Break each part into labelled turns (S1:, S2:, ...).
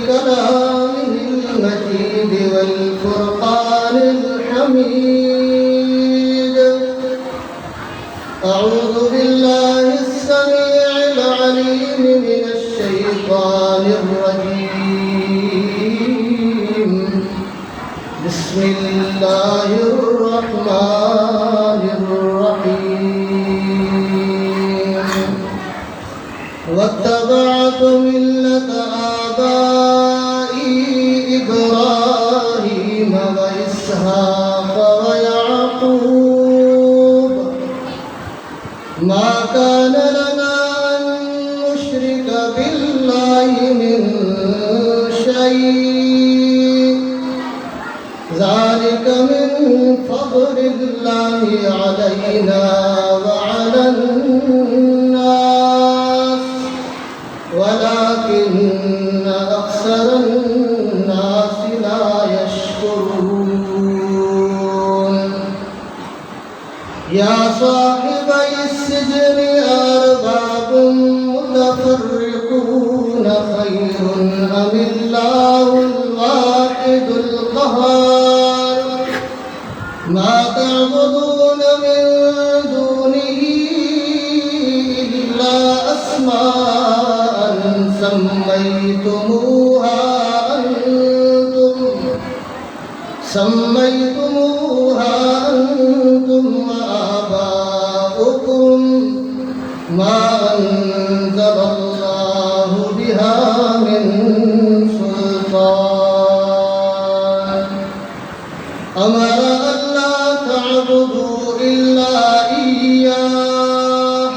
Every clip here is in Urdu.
S1: كلامه المجيد والفرقان الحميد. أعوذ بالله السميع العليم من الشيطان الرجيم. بسم الله الرحمن الرحيم. واتبعت ملة آبائي إبراهيم وإسحاق ويعقوب ما كان لنا أن نشرك بالله من شيء ذلك من فضل الله علينا وعلى الناس ولكن أكثر الناس لا يشكرون. يا صاحبي السجن أرباب متفرقون خير أم الله الواحد القهار ما تعبدون من دونه إلا أسماء سميتموها أنتم وآباؤكم ما أنزل الله بها من سلطان أمر ألا تعبدوا إلا إياه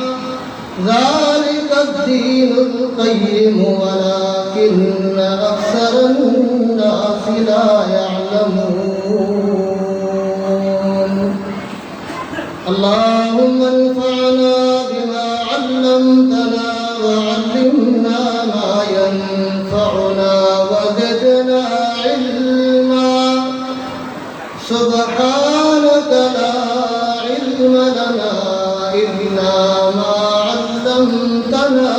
S1: ذلك الدين القيم ولكن أكثر الناس لا يعلمون. اللهم انفعنا بما علمتنا وعلمنا ما ينفعنا وزدنا علما. سبحانك لا علم لنا إلا ما علمتنا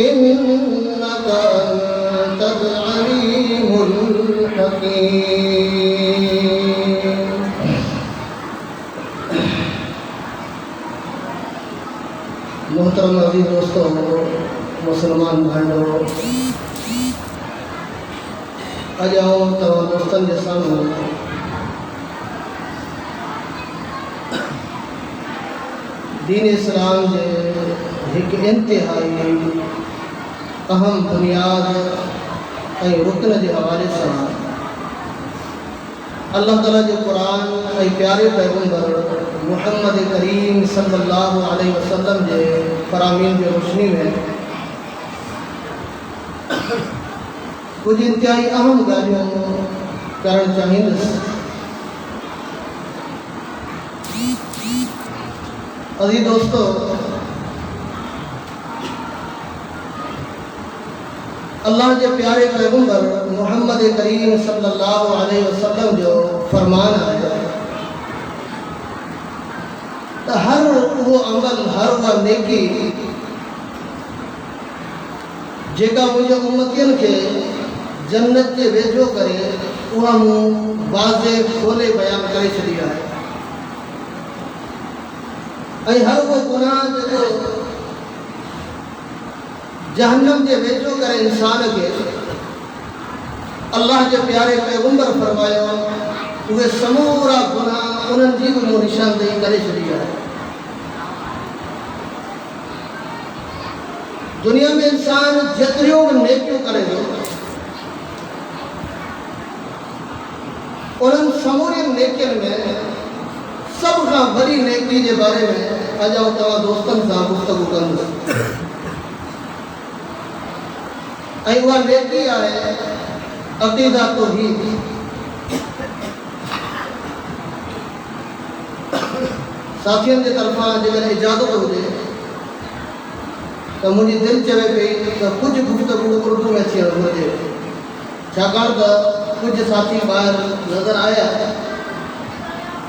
S1: إنك أنت العليم الحكيم. محترم عزیز دوستوں، مسلمان بھائیوں، اج آؤں تمام دوستن کے سامنے دین اسلام کے ایک انتہائی اہم بنیاد رکن کے حوالے سے اللہ تعالیٰ کے قرآن پیارے پیغمبر محمد کریم صلی اللہ علیہ وسلم کے فرامین کی روشنی میں کچھ انتہائی اہم گالیوں کرنا چاہیے. عزیز دوستو، اللہ کے پیارے پیغمبر محمد کریم صلی اللہ علیہ وسلم جو فرمان آیا تو ہر وہ عمل، ہر وہ نیکی جیکا مجھے امتین کے جنت کے ویجھو کرے وہ واضح کھولے بیان کرے چھڑیا ہے. ہر وہ گناہ جو جہنم کے ویجھو کرے انسان کے اللہ کے پیارے پیغمبر فرمایا وہ سمورا گناہ انہوں جی کو نشاندہی کرے چھڑیا ہے. دنیا میں انسان جتریوں نیکیوں کرے گا انہوں سموری نیکیوں میں سب کا بڑی نیکی کے بارے میں اجاؤ تمام دوستن سے گفتگو کروں. وہ نیکی ہے عقیدہ توحید. ساتھیوں کی طرفاں جگر اجازت ہوجے تو مجھے دل چوے پئی تو کچھ گفتگو اردو میں اچھی ہوجے چھاکار تو کچھ ساتھی باہر نظر آیا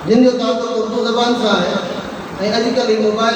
S1: جن جو تعلق اردو زبان سے ہے. اج کل موبائل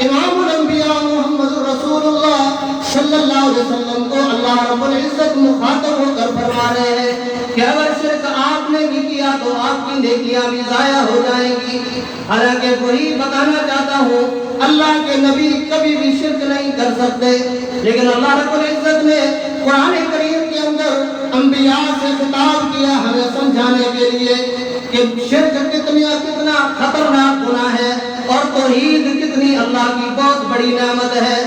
S1: امام الانبیاء محمد رسول اللہ صلی اللہ علیہ وسلم کو اللہ رب العزت مخاطب ہو کر فرما رہے ہیں کہ اگر شرک آپ نے بھی کیا تو آپ کی نیکیاں بھی ضائع ہو جائیں گی۔ حالانکہ وہی بتانا چاہتا ہوں اللہ کے نبی کبھی بھی شرک نہیں کر سکتے، لیکن اللہ رب العزت نے قرآن کریم کے اندر انبیاء سے خطاب کیا ہمیں سمجھانے کے لیے کہ شرک کتنا خطرناک گناہ ہے اور توحید کتنی اللہ کی بہت بڑی نعمت ہے۔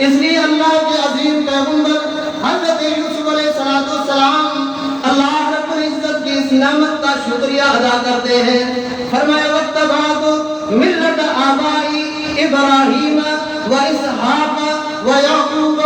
S1: اس لیے اللہ کے عظیم پیغمبر حضرت یوسف علیہ السلام اللہ رب العزت کی اس نعمت کا شکریہ ادا کرتے ہیں۔ فرمایا واتبعت ملت آبائی ابراہیم و اسحاق و یعقوب،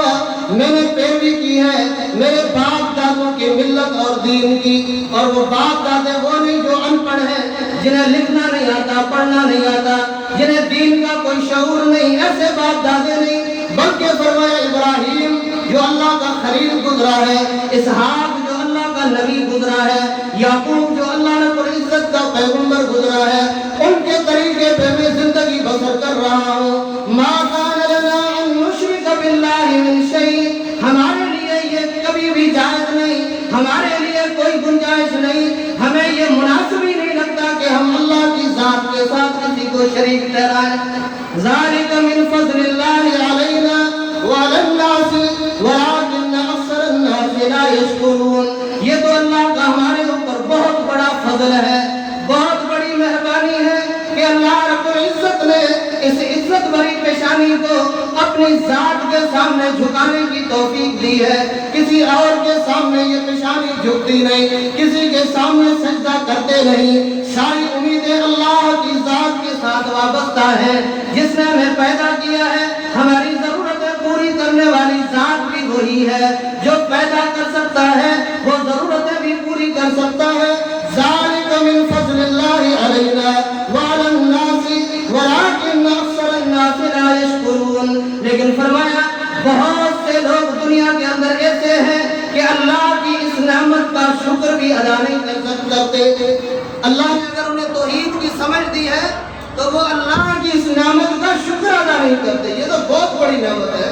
S1: میں نے پیروی کی ہے میرے باپ دادوں کی ملت اور دین کی، اور وہ باپ دادے وہ نہیں جو ان پڑھ ہیں، جنہیں لکھنا نہیں آتا پڑھنا نہیں آتا، جنہیں دین کا کوئی شعور نہیں، ایسے باپ دادے نہیں، بلکہ فرمایا ابراہیم جو اللہ کا خلیل گزرا ہے، اسحاق جو اللہ کا نبی گزرا ہے، یعقوب جو اللہ رب العزت کا پیغمبر گزرا ہے، ان کے طریقے پہ میں زندگی بسر کر رہا ہوں۔ ما کان لنا ان نشرک باللہ من شیء، ہمارے لیے یہ کبھی بھی جائز نہیں، ہمارے لیے کوئی گنجائش نہیں، ہمیں یہ مناسب ہی نہیں لگتا کہ ہم اللہ کی ذات کے ساتھ کسی کو شریک ٹھہرائیں۔ ذالک من فضل اللہ علینا وعلی الناس ولکن اکثر الناس لا یشکرون، یہ تو اللہ کا ہمارے اوپر بہت بڑا فضل ہے، بہت بڑی مہربانی ہے کہ اللہ رب العزت نے اس عزت بھری پیشانی کو اپنی ذات کے سامنے جھکانے کی توفیق دی ہے۔ کسی اور کے سامنے یہ پیشانی جھکتی نہیں، کسی کے سامنے سجدہ کرتے نہیں، ساری امیدیں اللہ کی ذات کے ساتھ وابستہ ہیں جس نے ہمیں پیدا کیا ہے۔ ہماری ضرورتیں پوری کرنے والی ذات بھی وہی ہے جو پیدا کر سکتا ہے، وہ ضرورتیں بھی پوری کر سکتا ہے۔ ذالک من فضل اللہ علینا وعلی الناس ولکن اکثر الناس لا یشکرون، لیکن فرمایا بہت سے لوگ دنیا کے اندر ایسے ہیں کہ اللہ کی اس نعمت کا شکر بھی ادا نہیں کر سکتے۔ اللہ نے اگر انہیں توحید کی سمجھ دی ہے تو وہ اللہ کی اس نعمت کا شکر ادا نہیں کرتے۔ یہ تو بہت بڑی نعمت ہے،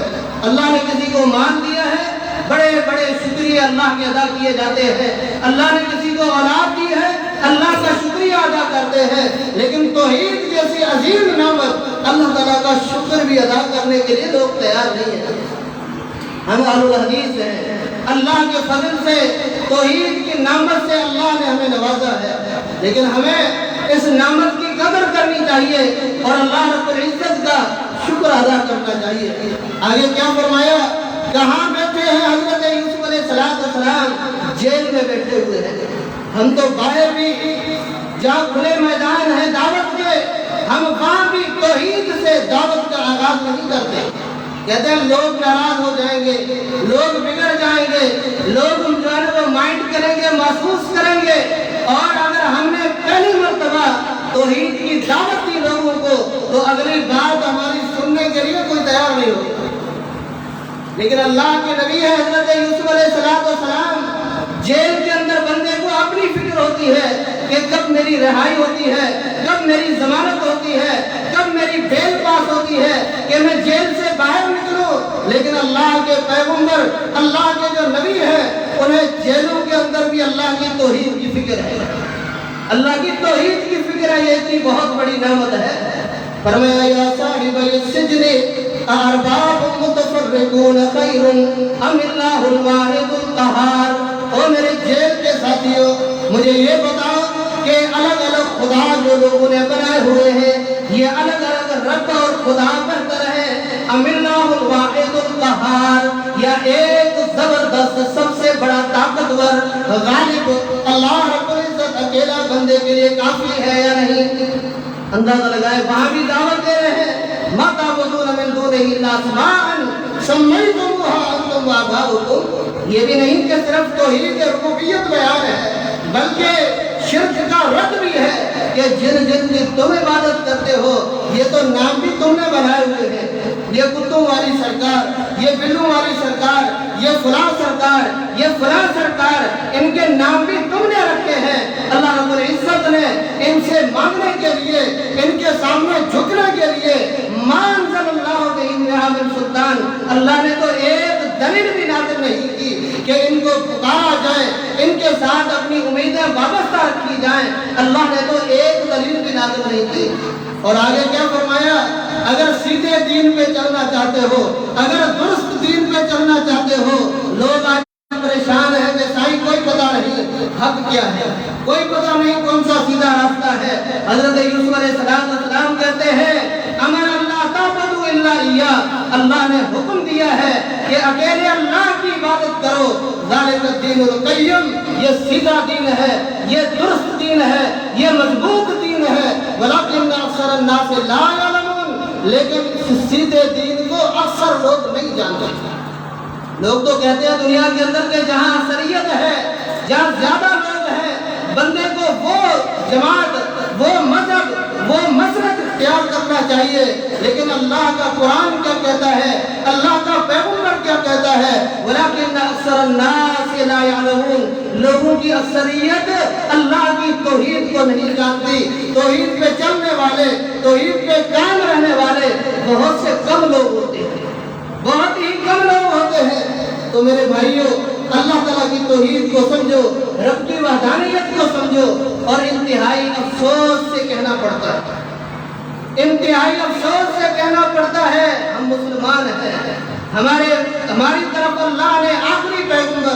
S1: اللہ نے کسی کو مان دیا ہے، بڑے بڑے شکریہ اللہ کے ادا کیے جاتے ہیں۔ اللہ نے کسی کو اولاد دی ہے، اللہ کا شکریہ ادا کرتے ہیں، لیکن توحید جیسی عظیم نعمت اللہ تعالیٰ کا شکر بھی ادا کرنے کے لیے لوگ تیار نہیں ہیں۔ ہم اہل الحدیث ہیں، اللہ کے فضل سے توحید کی نعمت سے اللہ نے ہمیں نوازا ہے، لیکن ہمیں اس نعمت کی قدر کرنی چاہیے اور اللہ رب العزت کا شکر ادا کرنا چاہیے۔ آگے کیا فرمایا؟ کہاں بیٹھے ہیں حضرت یوسف علیہ السلام؟ جیل میں بیٹھے ہوئے ہیں۔ ہم تو باہر بھی جہاں کھلے میدان ہیں دعوت کے، ہم وہاں بھی توحید سے دعوت کا آغاز نہیں کرتے۔ کہتے ہیں لوگ ناراض ہو جائیں گے، لوگ بگڑ جائیں گے، لوگ جو ہے وہ مائنڈ کریں گے، محسوس کریں گے، اور اگر ہم نے پہلی مرتبہ توحید کی دعوت دی لوگوں کو تو اگلی بات ہماری سننے کے لیے کوئی تیار نہیں ہوگا۔ لیکن اللہ کے نبی ہے حضرت یوسف علیہ السلام، جیل کے اندر بندے کو اپنی فکر ہوتی ہے کہ کب میری رہائی ہوتی ہے، کب میری ضمانت ہوتی ہے، کب میری بیل پاس ہوتی ہے کہ میں جیل سے باہر نکلوں۔ لیکن اللہ کے پیغمبر، اللہ کے جو نبی ہیں، انہیں جیلوں کے اندر بھی اللہ کی توحید کی فکر ہے، اللہ کی توحید کی فکر ہے۔ یہ اتنی بہت بڑی نعمت ہے۔ فرمایا یا صاحب السجن ارباب متفرقون خیر ام اللہ الواحد القہار، او میرے جیل کے ساتھیوں مجھے یہ بتاؤ کہ الگ الگ خدا جو لوگوں نے بنائے ہوئے ہیں، یہ الگ الگ رب اور خدا بہتر ہے، ام اللہ الواحد القہار، یا ایک زبردست سب سے بڑا طاقتور غالب اللہ رب العزت اکیلا بندے کے لیے کافی ہے یا نہیں؟ اندازہ لگائے وہاں بھی دعوت دے رہے ہیں، ما تعبدون من دونہ الا اسماء سمیتموها انتم وآباؤکم، یہ بھی نہیں کہ صرف توحید ربوبیت بیان ہے، بلکہ شرک کا رد بھی ہے کہ جن جن کی تم عبادت کرتے ہو یہ تو نام بھی تم نے بنائے ہوئے ہیں، یہ کتوں والی سرکار، یہ بلوں والی سرکار، یہ فلاں سرکار، یہ فلاں سرکار، ان کے نام بھی تم نے رکھے ہیں۔ اللہ رب العزت نے ان سے مانگنے کے لیے، ان کے سامنے جھکنے کے لیے ما انزل اللہ نے تو ایک دلیل بھی نازل نہیں کی کہ ان کو پکارا جائے، ان کے ساتھ اپنی امیدیں وابستہ کی جائیں، اللہ نے تو ایک دلیل بھی نازل نہیں کی۔ اور آگے کیا فرمایا؟ اگر سیدھے دین پہ چلنا چاہتے ہو، اگر درست دین پہ چلنا چاہتے ہو، لوگ آج پریشان ہے کہ سائی کوئی پتہ نہیں حق کیا ہے، کوئی پتہ نہیں کون سا سیدھا راستہ ہے۔ حضرت یوسف علیہ السلام کہتے ہیں امر اللہ تعبدوا الا ایاہ، اللہ نے حکم دیا ہے کہ اکیلے اللہ کی عبادت کرو، ذالک الدین القیم، یہ سیدھا دین ہے، یہ درست دین ہے، یہ مضبوط دین ہے، ولکن اکثر الناس لا یعلمون، لیکن اس سیدھے دین کو اکثر لوگ نہیں جانتے۔ لوگ تو کہتے ہیں دنیا کے اندر کہ جہاں اکثریت ہے، جہاں زیادہ لوگ ہیں، بندے کو وہ جماعت، وہ مذہب، وہ مسلک اختیار کرنا چاہیے، لیکن اللہ کا قرآن کیا کہتا ہے، اللہ کا پیغمبر کیا کہتا ہے؟ وَلَكِنَّ أَكْثَرَ النَّاسِ لَا يَعْلَمُونَ، لوگوں کی اکثریت اللہ کی توحید کو نہیں جانتی۔ توحید پہ چلنے والے، توحید پہ قائم رہنے والے بہت سے کم لوگ ہوتے ہیں، بہت ہی کم لوگ ہوتے ہیں۔ تو میرے بھائیوں، اللہ تعالیٰ کی توحید کو سمجھو، رب کی وحدانیت کو سمجھو، اور انتہائی افسوس سے کہنا پڑتا ہے، انتہائی افسوس سے کہنا پڑتا ہے ہم مسلمان ہیں، ہماری طرف اللہ نے آخری پیغمبر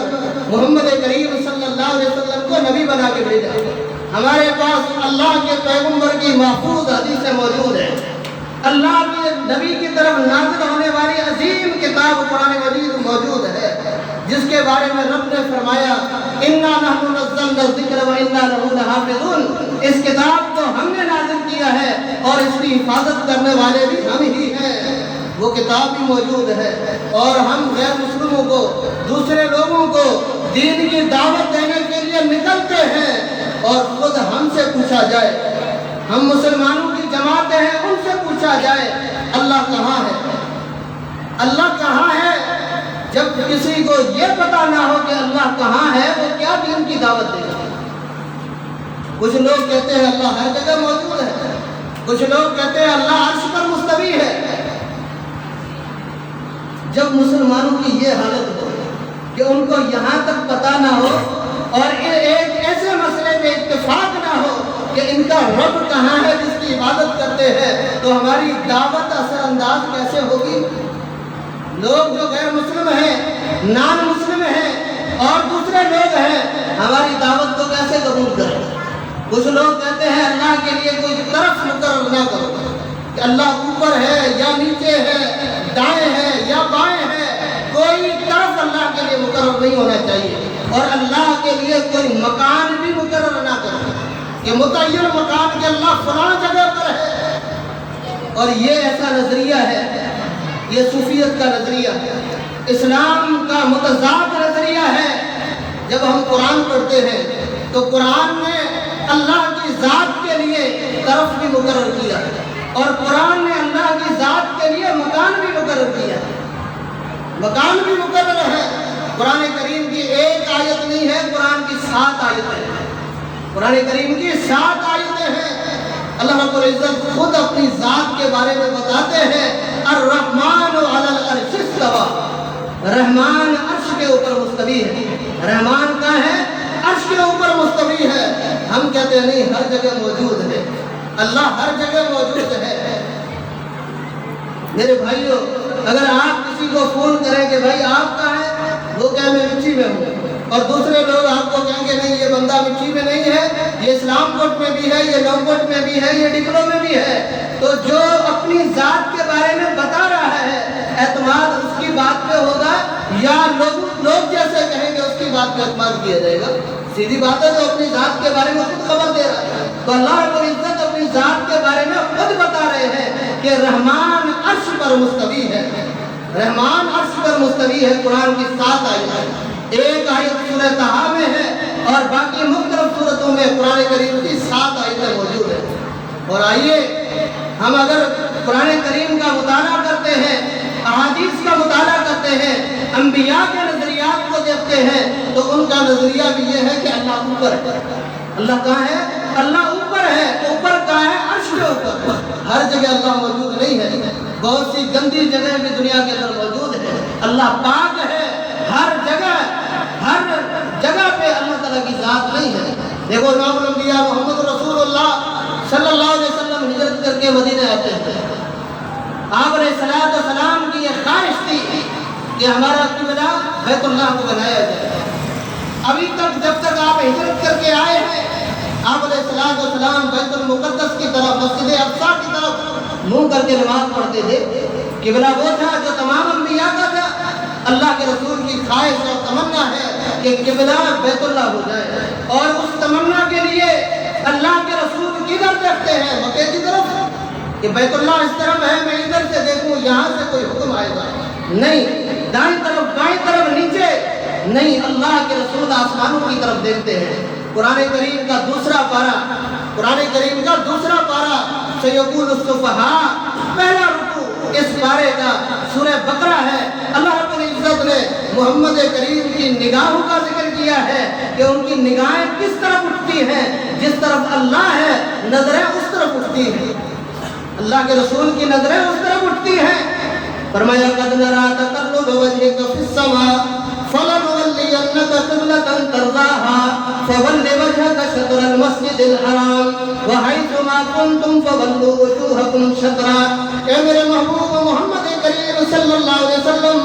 S1: محمد کریم صلی اللہ علیہ وسلم کو نبی بنا کے بھیجا۔ ہمارے پاس اللہ کے پیغمبر کی محفوظ حدیثیں موجود ہیں، اللہ کے نبی کی طرف نازل ہونے والی عظیم کتاب قرآن مجید موجود ہے، جس کے بارے میں رب نے فرمایا اِنَّا نَحْنُ نَزَّلْنَا الذِّكْرَ وَإِنَّا لَهُ لَحَافِظُونَ، اس کتاب کو ہم نے نازل کیا ہے اور اس کی حفاظت کرنے والے بھی ہم ہی ہیں۔ وہ کتاب بھی موجود ہے، اور ہم غیر مسلموں کو، دوسرے لوگوں کو دین کی دعوت دینے کے لیے نکلتے ہیں، اور خود ہم سے پوچھا جائے، ہم مسلمانوں کی جماعتیں ہیں، ان سے پوچھا جائے اللہ کہاں ہے، اللہ کہاں ہے؟ جب کسی کو یہ پتا نہ ہو کہ اللہ کہاں ہے، وہ کیا دین کی دعوت دے گا؟ کچھ لوگ کہتے ہیں اللہ ہر جگہ موجود ہے، کچھ لوگ کہتے ہیں اللہ عرش پر مستوی ہے۔ جب مسلمانوں کی یہ حالت ہو کہ ان کو یہاں تک پتا نہ ہو، اور ایک ایسے مسئلے میں اتفاق نہ ہو کہ ان کا رب کہاں ہے جس کی عبادت کرتے ہیں، تو ہماری دعوت اثر انداز کیسے ہوگی؟ لوگ جو غیر مسلم ہیں، نان مسلم ہیں، اور دوسرے لوگ ہیں، ہماری دعوت کو کیسے قبول کریں؟ کچھ لوگ کہتے ہیں اللہ کے لیے کوئی طرف مقرر نہ کرو، کہ اللہ اوپر ہے یا نیچے ہے، دائیں ہے یا بائیں ہے، کوئی طرف اللہ کے لیے مقرر نہیں ہونا چاہیے، اور اللہ کے لیے کوئی مکان بھی مقرر نہ کرو کہ متعین مکان کے اللہ فلاں جگہ پر ہے۔ اور یہ ایسا نظریہ ہے، یہ صوفیت کا نظریہ ہے، اسلام کا متضاد نظریہ ہے۔ جب ہم قرآن پڑھتے ہیں تو قرآن نے اللہ کی ذات کے لیے طرف بھی مقرر کیا، اور قرآن نے اللہ کی ذات کے لیے مکان بھی مقرر کیا، مکان بھی مقرر ہے۔ قرآن کریم کی ایک آیت نہیں ہے، قرآن کی 7 آیتیں ہیں، قرآن کریم کی 7 آیتیں ہیں۔ اللہ رب العزت خود اپنی ذات کے بارے میں بتاتے ہیں الرحمن علی العرش استوی، رحمان عرش کے اوپر مستوی ہے۔ رحمان کہاں ہے؟ عرش کے اوپر مستوی ہے۔ ہم کہتے ہیں نہیں، ہر جگہ موجود ہے، اللہ ہر جگہ موجود ہے۔ میرے بھائیوں، اگر آپ کسی کو فون کریں کہ بھائی آپ کہاں ہیں، وہ کہے میں مچھی میں ہوں، اور دوسرے لوگ آپ کو کہیں گے نہیں یہ بندہ مچھی میں نہیں ہے، یہ اسلام کوٹ میں بھی ہے، یہ لو کوٹ میں بھی ہے، یہ ڈپلو میں بھی ہے۔ تو جو اپنی ذات کے بارے میں بتا رہا ہے، اعتماد اس کی بات پہ ہوگا یا لوگ جیسے کہیں گے اس کی بات پہ اعتماد کیا جائے گا؟ سیدھی بات ہے، تو اپنی ذات کے بارے میں خود خبر دے رہا ہے۔ تو اللہ رب العزت اپنی ذات کے بارے میں خود بتا رہے ہیں کہ رحمان عرش پر مستوی ہے، رحمان عرش پر مستوی ہے۔ قرآن کی 7 آیتیں، ایک آیت سورہ طٰہٰ میں ہے، اور باقی مختلف سورتوں میں قرآن کریم کی 7 آیتیں موجود ہیں۔ اور آئیے ہم اگر قرآن کریم کا مطالعہ کرتے ہیں، احادیث کا مطالعہ کرتے ہیں، انبیاء کے نظریات کو دیکھتے ہیں، تو ان کا نظریہ بھی یہ ہے کہ اللہ اوپر ہے۔ اللہ کہاں ہے؟ اللہ اوپر ہے۔ اوپر کہاں ہے؟ عرش کے اوپر۔ ہر جگہ اللہ موجود نہیں ہے، بہت سی گندی جگہ بھی دنیا کے اندر موجود ہے، اللہ پاک ہے، ہر جگہ پہ اللہ تعالیٰ کی ذات نہیں ہے۔ دیکھو امام الانبیاء محمد رسول اللہ صلی اللہ علیہ وسلم ہجرت کر کے مدینہ آتے ہیں۔ آپ علیہ السلام کی یہ خواہش تھی کہ ہمارا قبلہ بیت اللہ کو بنایا جائے۔ ابھی تک جب تک آپ ہجرت کر کے آئے ہیں، آپ علیہ السلام بیت المقدس کی طرف، مسجد اقصی کی طرف منہ کر کے نماز پڑھتے تھے۔ قبلہ وہ تھا جو تمام انبیاء کا تھا۔ اللہ کے رسول کی خواہش اور تمنا ہے کہ قبلہ بیت اللہ ہو جائے، اور اس تمنا کے لیے اللہ کے رسول کدھر دیکھتے ہیں؟ مکے کی طرف کہ بیت اللہ اس طرف ہے، میں ادھر سے دیکھوں یہاں سے کوئی حکم آئے گا؟ نہیں، دائیں طرف بائیں طرف نیچے نہیں، اللہ کے رسول آسمانوں کی طرف دیکھتے ہیں۔ قرآن کریم کا دوسرا پارہ سیقول السفہاء، پہلا رکوع اس پارے کا سورہ بقرہ ہے۔ اللہ رب العزت نے محمد کریم کی نگاہوں کا ذکر کیا ہے کہ ان کی نگاہیں کس طرف اٹھتی ہیں، جس طرف اللہ ہے نظریں اس طرف اٹھتی ہیں، اللہ کے رسول کی نظریں اس طرف اٹھتی ہیں۔ فرمایا قد نرى تقلب وجهك في السماء فلنولينك قبلة ترضاها فول وجهك شطر المسجد الحرام وحيثما كنتم فولوا وجوهكم شطرا۔ اے میرے محبوب محمد کریم صلی اللہ علیہ وسلم،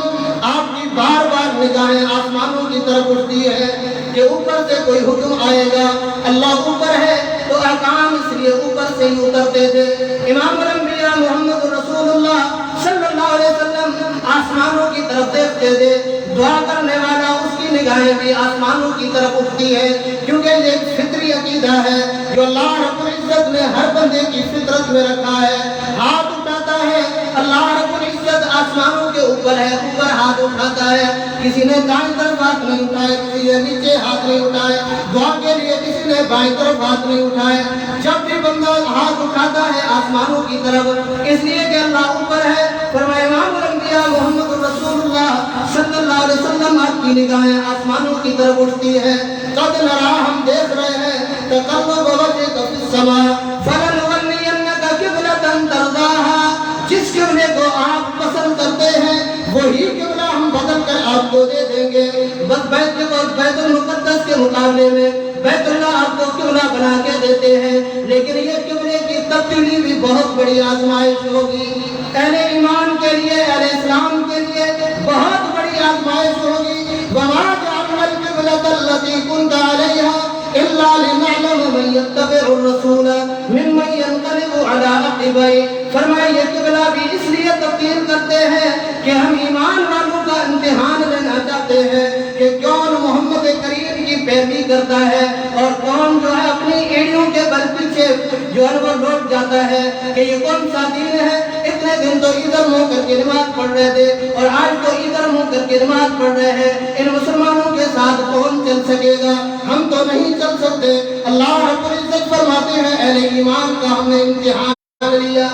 S1: آپ کی بار بار نگاہیں آسمانوں کی طرف اٹھتی ہے کہ اوپر سے کوئی حکم آئے گا۔ اللہ اوپر ہے تو احکام اس لیے اوپر سے ہی اترتے تھے۔ امام الانبیاء محمد رسول اللہ صلی اللہ علیہ وسلم آسمانوں کی طرف دیکھتے تھے۔ دعا کرنے والا اس کی نگاہیں بھی آسمانوں کی طرف اٹھتی ہے، کیونکہ یہ ایک فطری عقیدہ ہے جو اللہ رب العزت نے ہر بندے کی فطرت میں رکھا ہے۔ ہاتھ اٹھاتا ہے، اللہ رب العزت آسمانوں کے اوپر ہے، اوپر ہاتھ اٹھاتا ہے۔ کسی نے دائیں طرف ہاتھ نہیں اٹھائے، کسی نے نیچے ہاتھ نہیں اٹھائے، دعا کے لیے کسی نے بائیں طرف ہاتھ نہیں اٹھائے۔ جب بھی بندہ ہاتھ اٹھاتا ہے آسمانوں کی طرف، اس لیے کہ اللہ اوپر ہے۔ فرمایا امام الانبیاء محمد رسول اللہ صلی اللہ علیہ وسلم، آپ کی نگاہیں آسمانوں کی طرف اٹھتی ہے۔ قد نرا، ہم دیکھ رہے ہیں، تقلب وجهك في السماء فلنولينك قبلة ترضاها، جس قبلے کو آپ پسند کرتے ہیں وہی قبلہ ہم بدل کر آپ کو دے دیں گے۔ بیت المقدس کے مقابلے میں بیت اللہ آپ کو قبلہ بنا کے دیتے ہیں، لیکن یہ قبلے کی تبدیلی بھی بہت بڑی آزمائش ہوگی۔ اہل ایمان کے لیے، اہل اسلام کے لیے بہت بڑی آزمائش ہوگی۔ وَمَا جَعَلْنَا الْقِبْلَةَ الَّتِي كُنْتَ عَلَيْهَا إِلَّا لِنَعْلَمَ مَن يَتَّبِعُ الرَّسُولَ مِمَّن يَنقَلِبُ عَلَىٰ عَقِبَيْهِ۔ فرمایا یہ قبلہ بھی اس لیے تبدیل کرتے ہیں کہ ہم ایمان والوں کا امتحان لینا چاہتے ہیں کہ کون محمد کریم کی پیروی کرتا ہے اور کون جو ہے اپنی ایڑیوں کے بل پیچھے جو ہے وہ لوٹ جاتا ہے کہ یہ کون سا دین ہے۔ اتنے دن تو ادھر منہ کر کے نماز پڑھ رہے تھے اور آج تو ادھر منہ کر کے نماز پڑھ رہے ہیں، ان مسلمانوں کے ساتھ کون چل سکے گا؟ ہم تو نہیں چل سکتے۔ اللہ رب العزت فرماتے ہیں اہل ایمان کا ہم نے امتحان لیا،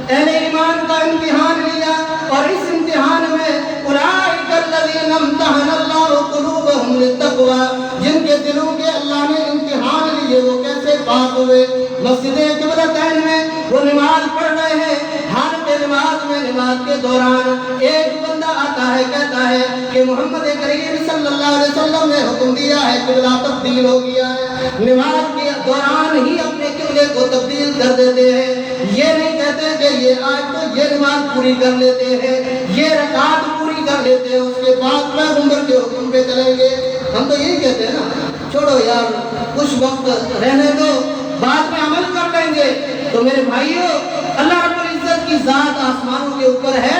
S1: اہل ایمان کا امتحان لیا، اور اس امتحان میں اولئک الذین امتحن اللہ قلوبہم للتقوی، جن کے دلوں کے اللہ نے امتحان لیے وہ کیسے پاک ہوئے۔ مسجد قبلتین میں وہ نماز پڑھ رہے ہیں، حالت نماز میں، نماز کے دوران ایک بندہ آتا ہے، کہتا ہے کہ محمد کریم صلی اللہ علیہ وسلم نے حکم دیا ہے، قبلہ تبدیل ہو گیا ہے۔ نماز کے دوران ہی اپنے قبلے کو تبدیل کر دیتے ہیں۔ یہ نہیں کہتے کہ یہ آج تو یہ نماز پوری کر لیتے ہیں، یہ رکعت پوری کر لیتے ہیں، اس کے بعد پیغمبر کے حکم پہ چلیں گے۔ ہم تو یہی کہتے ہیں نا، چھوڑو یار کچھ وقت رہنے دو، بعد میں عمل کر لیں گے۔ تو میرے بھائیوں، اللہ رب العزت کی ذات آسمانوں کے اوپر ہے،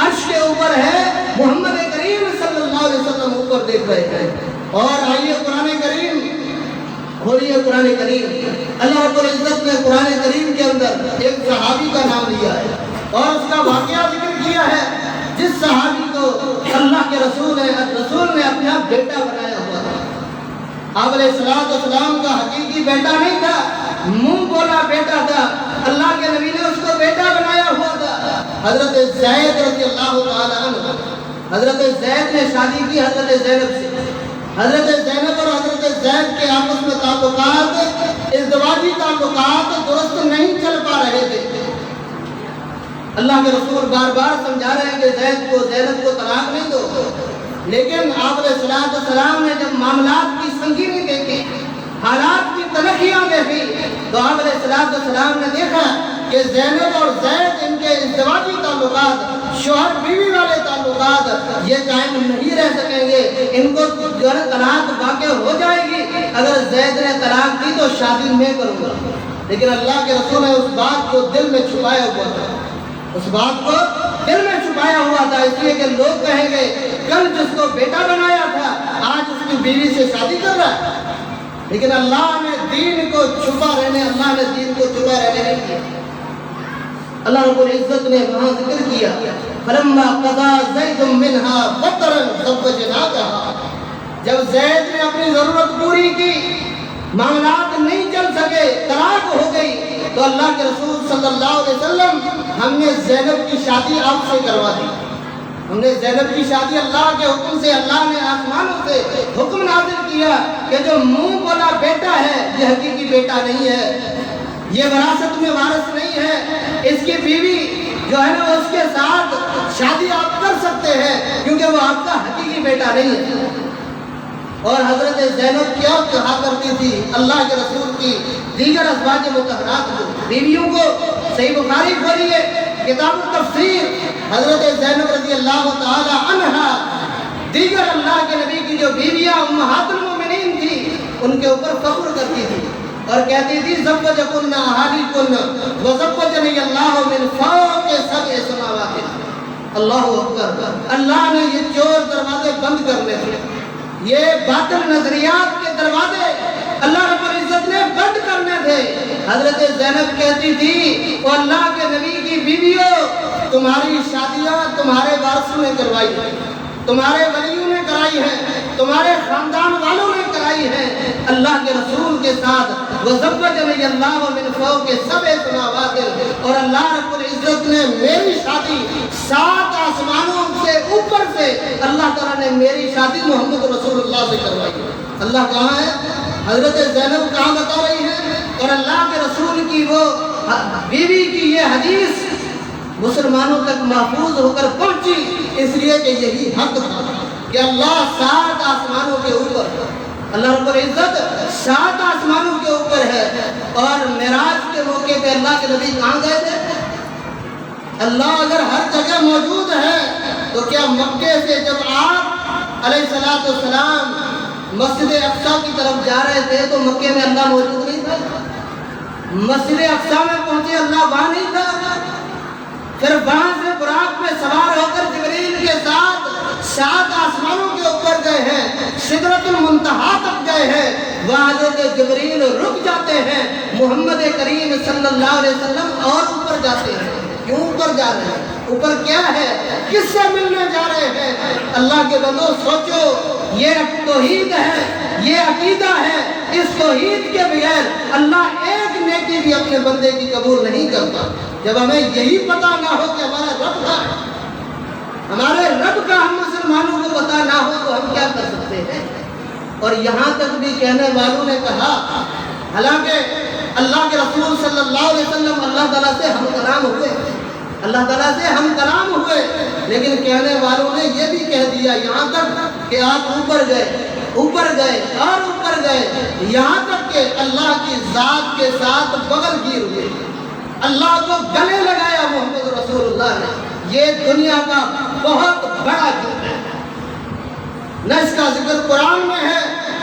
S1: عرش کے اوپر ہے، محمد کریم صلی اللہ علیہ وسلم اوپر دیکھ رہے ہیں۔ اور آئیے قرآن کریم کھولیے، قرآن کریم، اللہ رب العزت نے قرآن کریم کے اندر ایک صحابی کا نام لیا ہے اور اس کا واقعہ ذکر کیا ہے، جس صحابی کو اللہ کے رسول نے اپنا بیٹا بنایا ہوا تھا۔ آپ علیہ السلام کا حقیقی بیٹا نہیں تھا، منہ بولا بیٹا تھا، اللہ کے نبی نے اس کو بیٹا بنایا ہوا تھا۔ حضرت زید رضی اللہ تعالیٰ عنہ، حضرت زید نے شادی کی حضرت زینب سے۔ حضرت زینب اور حضرت زید کے آپس میں تعلقات، ازدواجی تعلقات درست نہیں چل پا رہے تھے۔ اللہ کے رسول بار بار سمجھا رہے ہیں کہ زید کو زینب کو طلاق نہیں دو، لیکن آپ علیہ السلام نے جب معاملات کی سنگینی دیکھی، حالات کی تلخیاں دیکھی، تو آپ علیہ السلام نے دیکھا کہ زینب اور زید ان کے ازدواجی تعلقات، شوہر بیوی والے تعلقات یہ قائم نہیں رہ سکیں گے، ان کو طلاق واقع ہو جائے گی۔ اگر زید نے طلاق دی تو شادی میں کروں گا، لیکن اللہ کے رسول نے اس بات کو دل میں چھپایا ہوا تھا، اس بات کو دل میں چھپایا ہوا تھا، اس لیے کہ لوگ کہیں گے کل جس کو بیٹا بنایا تھا آج اس کی بیوی سے شادی کر رہا ہے۔ لیکن اللہ نے دین کو چھپا رہنے نہیں کیا۔ اللہ رب العزت نے وہاں ذکر کیا فلما قضا زید منها وطرا زوجناکہا، جب زید نے اپنی ضرورت پوری کی، معاملات نہیں چل سکے، طلاق ہو گئی، تو اللہ کے رسول صلی اللہ علیہ وسلم ہم نے زینب کی شادی آپ سے کروا دی۔ ہم نے زینب کی شادی اللہ کے حکم سے، اللہ نے آسمانوں سے حکم نازل کیا کہ جو منہ بولا بیٹا ہے یہ حقیقی بیٹا نہیں ہے، یہ وراثت میں وارث نہیں ہے، اس کی بیوی جو ہے نا اس کے ساتھ شادی آپ کر سکتے ہیں کیونکہ وہ آپ کا حقیقی بیٹا نہیں ہے۔ اور حضرت زینب کیا کہا کرتی تھی اللہ کے رسول کی دیگر ازواج مطہرات کو، بیویوں کو، صحیح بخاری کھولیے کتاب التفسیر، حضرت زینب رضی اللہ تعالی عنہا دیگر اللہ کے نبی کی جو بیویاں امہات المومنین تھی ان کے اوپر فخر کرتی تھی اور کہتی تھی زوجکن اہالیکن وزوجنی اللہ من فوق سبع سماوات۔ اللہ اکبر، اللہ نے یہ چور دروازے بند کرنے تھے، یہ باطل نظریات کے دروازے اللہ رب العزت نے بند کرنے تھے۔ حضرت زینب کہتی تھی وہ اللہ کے نبی کی بیویوں، تمہاری شادیاں تمہارے وارثوں نے کروائی ہیں، تمہارے ولیوں نے کرائی ہیں، تمہارے خاندان والوں نے کرائی ہیں اللہ کے رسول کے ساتھ۔ وَزَوَّجَنِيَ اللَّهُ مِنْ فَوْقِ سَبْعِ سَمَاوَاتٍ، اور اللہ رب العزت نے میری شادی 7 آسمانوں سے اوپر سے اللہ تعالیٰ نے میری شادی محمد رسول اللہ سے کروائی۔ اللہ کہاں ہے؟ حضرت زینب کہاں بتا رہی ہے؟ اور اللہ کے رسول کی وہ بیوی کی یہ حدیث مسلمانوں تک محفوظ ہو کر پہنچی اس لیے کہ یہی حق تھا کہ اللہ 7 آسمانوں کے اوپر، اللہ رب العزت 7 آسمانوں کے اوپر ہے۔ اور معراج کے موقع پہ اللہ کے نبی کہاں گئے تھے؟ اللہ اگر ہر جگہ موجود ہے تو کیا مکے سے جب آپ علیہ السلام مسجد اقصی کی طرف جا رہے تھے تو مکے میں اللہ موجود نہیں تھا؟ مسجد اقصی میں پہنچے اللہ وہاں نہیں تھا؟ پھر وہاں سے براق میں سوار ہو کر جبریل کے ساتھ 7 آسمانوں کے اوپر گئے ہیں، سدرۃ المنتہا تک گئے ہیں، وہاں حضرت جبریل رک جاتے ہیں، محمد کریم صلی اللہ علیہ وسلم اور اوپر جاتے ہیں۔ کیوں اوپر جا رہے ہیں؟ اوپر کیا ہے؟ کس سے ملنے جا رہے ہیں؟ اللہ کے بندو سوچو، یہ توحید ہے، یہ عقیدہ ہے، اس توحید کے بغیر اللہ ایک نیکی بھی اپنے بندے کی قبول نہیں کرتا۔ جب ہمیں یہی پتہ نہ ہو کہ ہمارا رب کا ہے، ہمارے رب کا ہم مسلمانوں کو پتہ نہ ہو تو ہم کیا کر سکتے ہیں؟ اور یہاں تک بھی کہنے والوں نے کہا، حالانکہ اللہ کے رسول صلی اللہ علیہ وسلم اللہ تعالیٰ سے ہم کلام ہوئے، اللہ تعالیٰ سے ہم کلام ہوئے، لیکن کہنے والوں نے یہ بھی کہہ دیا یہاں تک کہ آپ اوپر گئے اور اوپر گئے، یہاں تک کہ اللہ کی ذات کے ساتھ بغل گیر ہوئے، اللہ کو گلے لگایا محمد رسول اللہ نے۔ یہ دنیا کا بہت بڑا جرم ہے، نہ اس کا ذکر قرآن میں ہے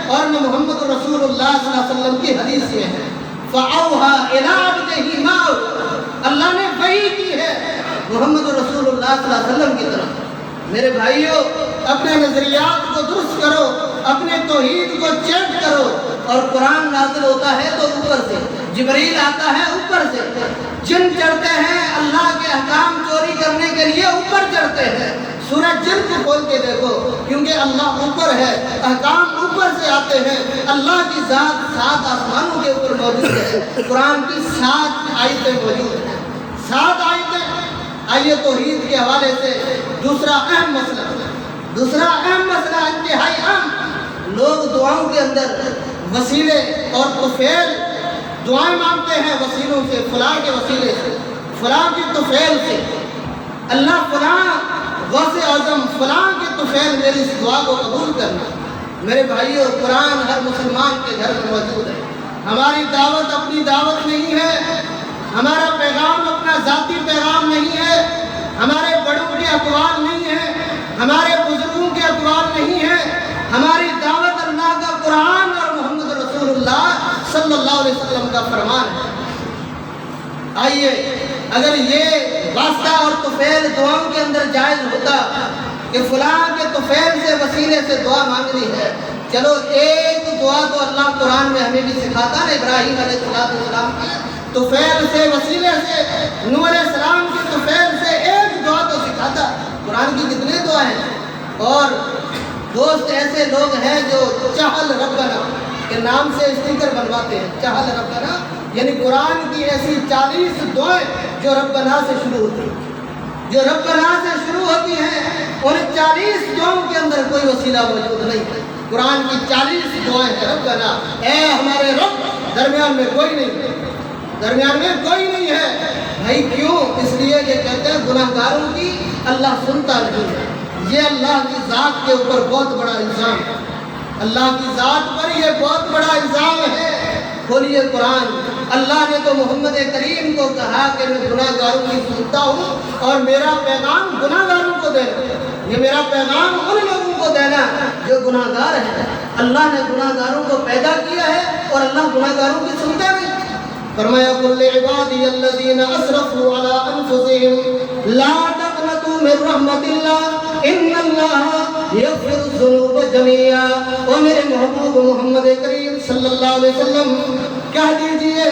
S1: اور نہ محمد رسول اللہ صلی اللہ علیہ وسلم کی حدیث میں ہے۔ فَأَوْحَىٰ إِلَىٰ عَبْدِهِ مَا أَوْحَىٰ، اللہ نے وحی کی ہے محمد رسول اللہ صلی اللہ علیہ وسلم کی طرف۔ میرے بھائیوں، اپنے نظریات کو درست کرو، اپنے توحید کو چیک کرو، اور قرآن نازل ہوتا ہے تو اوپر سے، جبریل آتا ہے اوپر سے، جن چڑھتے ہیں اللہ کے احکام چوری کرنے کے لیے اوپر چڑھتے ہیں۔ سورہ جن کو کھول کے دیکھو، کیونکہ اللہ اوپر ہے، احکام اوپر سے آتے ہیں، اللہ کی ذات 7 آسمانوں کے اوپر موجود ہے، قرآن کی 7 آیتیں موجود ہیں، 7 آیتیں۔ آئیے توحید کے حوالے سے دوسرا اہم مسئلہ انتہائی اہم، لوگ دعاؤں کے اندر وسیلے اور طفیل دعائیں مانگتے ہیں، وسیلوں سے، فلاں کے وسیلے سے، فلاں کی طفیل سے، اللہ فلاں غوث اعظم فلاں کے طفیل میری اس دعا کو قبول کرنا۔ میرے بھائیو، قرآن ہر مسلمان کے گھر میں موجود ہے۔ ہماری دعوت اپنی دعوت نہیں ہے، ہمارا پیغام اپنا ذاتی پیغام نہیں ہے، ہمارے بڑوں کے اقوال نہیں ہیں، ہمارے بزرگوں کے اقوال نہیں ہیں، ہماری دعوت اللہ کا قرآن اور محمد رسول اللہ صلی اللہ علیہ وسلم کا فرمان ہے۔ آئیے، اگر یہ واسطہ اور طفیل دعاؤں کے اندر جائز ہوتا کہ فلاں کے طفیل سے وسیلے سے دعا مانگنی ہے، چلو ایک دعا تو اللہ قرآن میں ہمیں بھی سکھاتا نا، ابراہیم علیہ السلام کے طفیل سے وسیلے سے، نوح علیہ السلام کے طفیل سے ایک دعا تو سکھاتا۔ قرآن کی کتنے دعا ہیں؟ اور دوست ایسے لوگ ہیں جو چہل ربنا کے نام سے اسٹیکر بنواتے ہیں، چہل ربنا، یعنی قرآن کی ایسی 40 دعائیں جو ربنا سے شروع ہوتی ہیں، جو ربنا سے شروع ہوتی ہیں، اور 40 دعاؤں کے اندر کوئی وسیلہ موجود نہیں ہے۔ قرآن کی 40 دعائیں ہیں ربنا، اے ہمارے رب، درمیان میں کوئی نہیں ہے، درمیان میں کوئی نہیں ہے۔ بھائی کیوں؟ اس لیے یہ کہتے ہیں گناہ گاروں کی اللہ سنتا نہیں ہے۔ یہ اللہ کی ذات کے اوپر بہت بڑا الزام ہے، اللہ کی ذات پر یہ بہت بڑا الزام ہے۔ کھولیے قرآن، اللہ نے تو محمد کریم کو کہا کہ میں گناہ گاروں کی سنتا ہوں اور میرا پیغام گناہ گاروں کو دینا، یہ میرا پیغام ان لوگوں کو دینا جو گناہ گار ہیں۔ اللہ نے گناہ گاروں کو پیدا کیا ہے اور اللہ گناہ گاروں کی سنتا بھی۔ فرمایا قل لعبادی الذین اسرفوا علی انفسہم لا تقنطوا من رحمت اللہ ان اللہ یغفر الذنوب جميعا۔ اور میرے محبوب محمد کریم صلی اللہ علیہ وسلم کہہ دیجئے،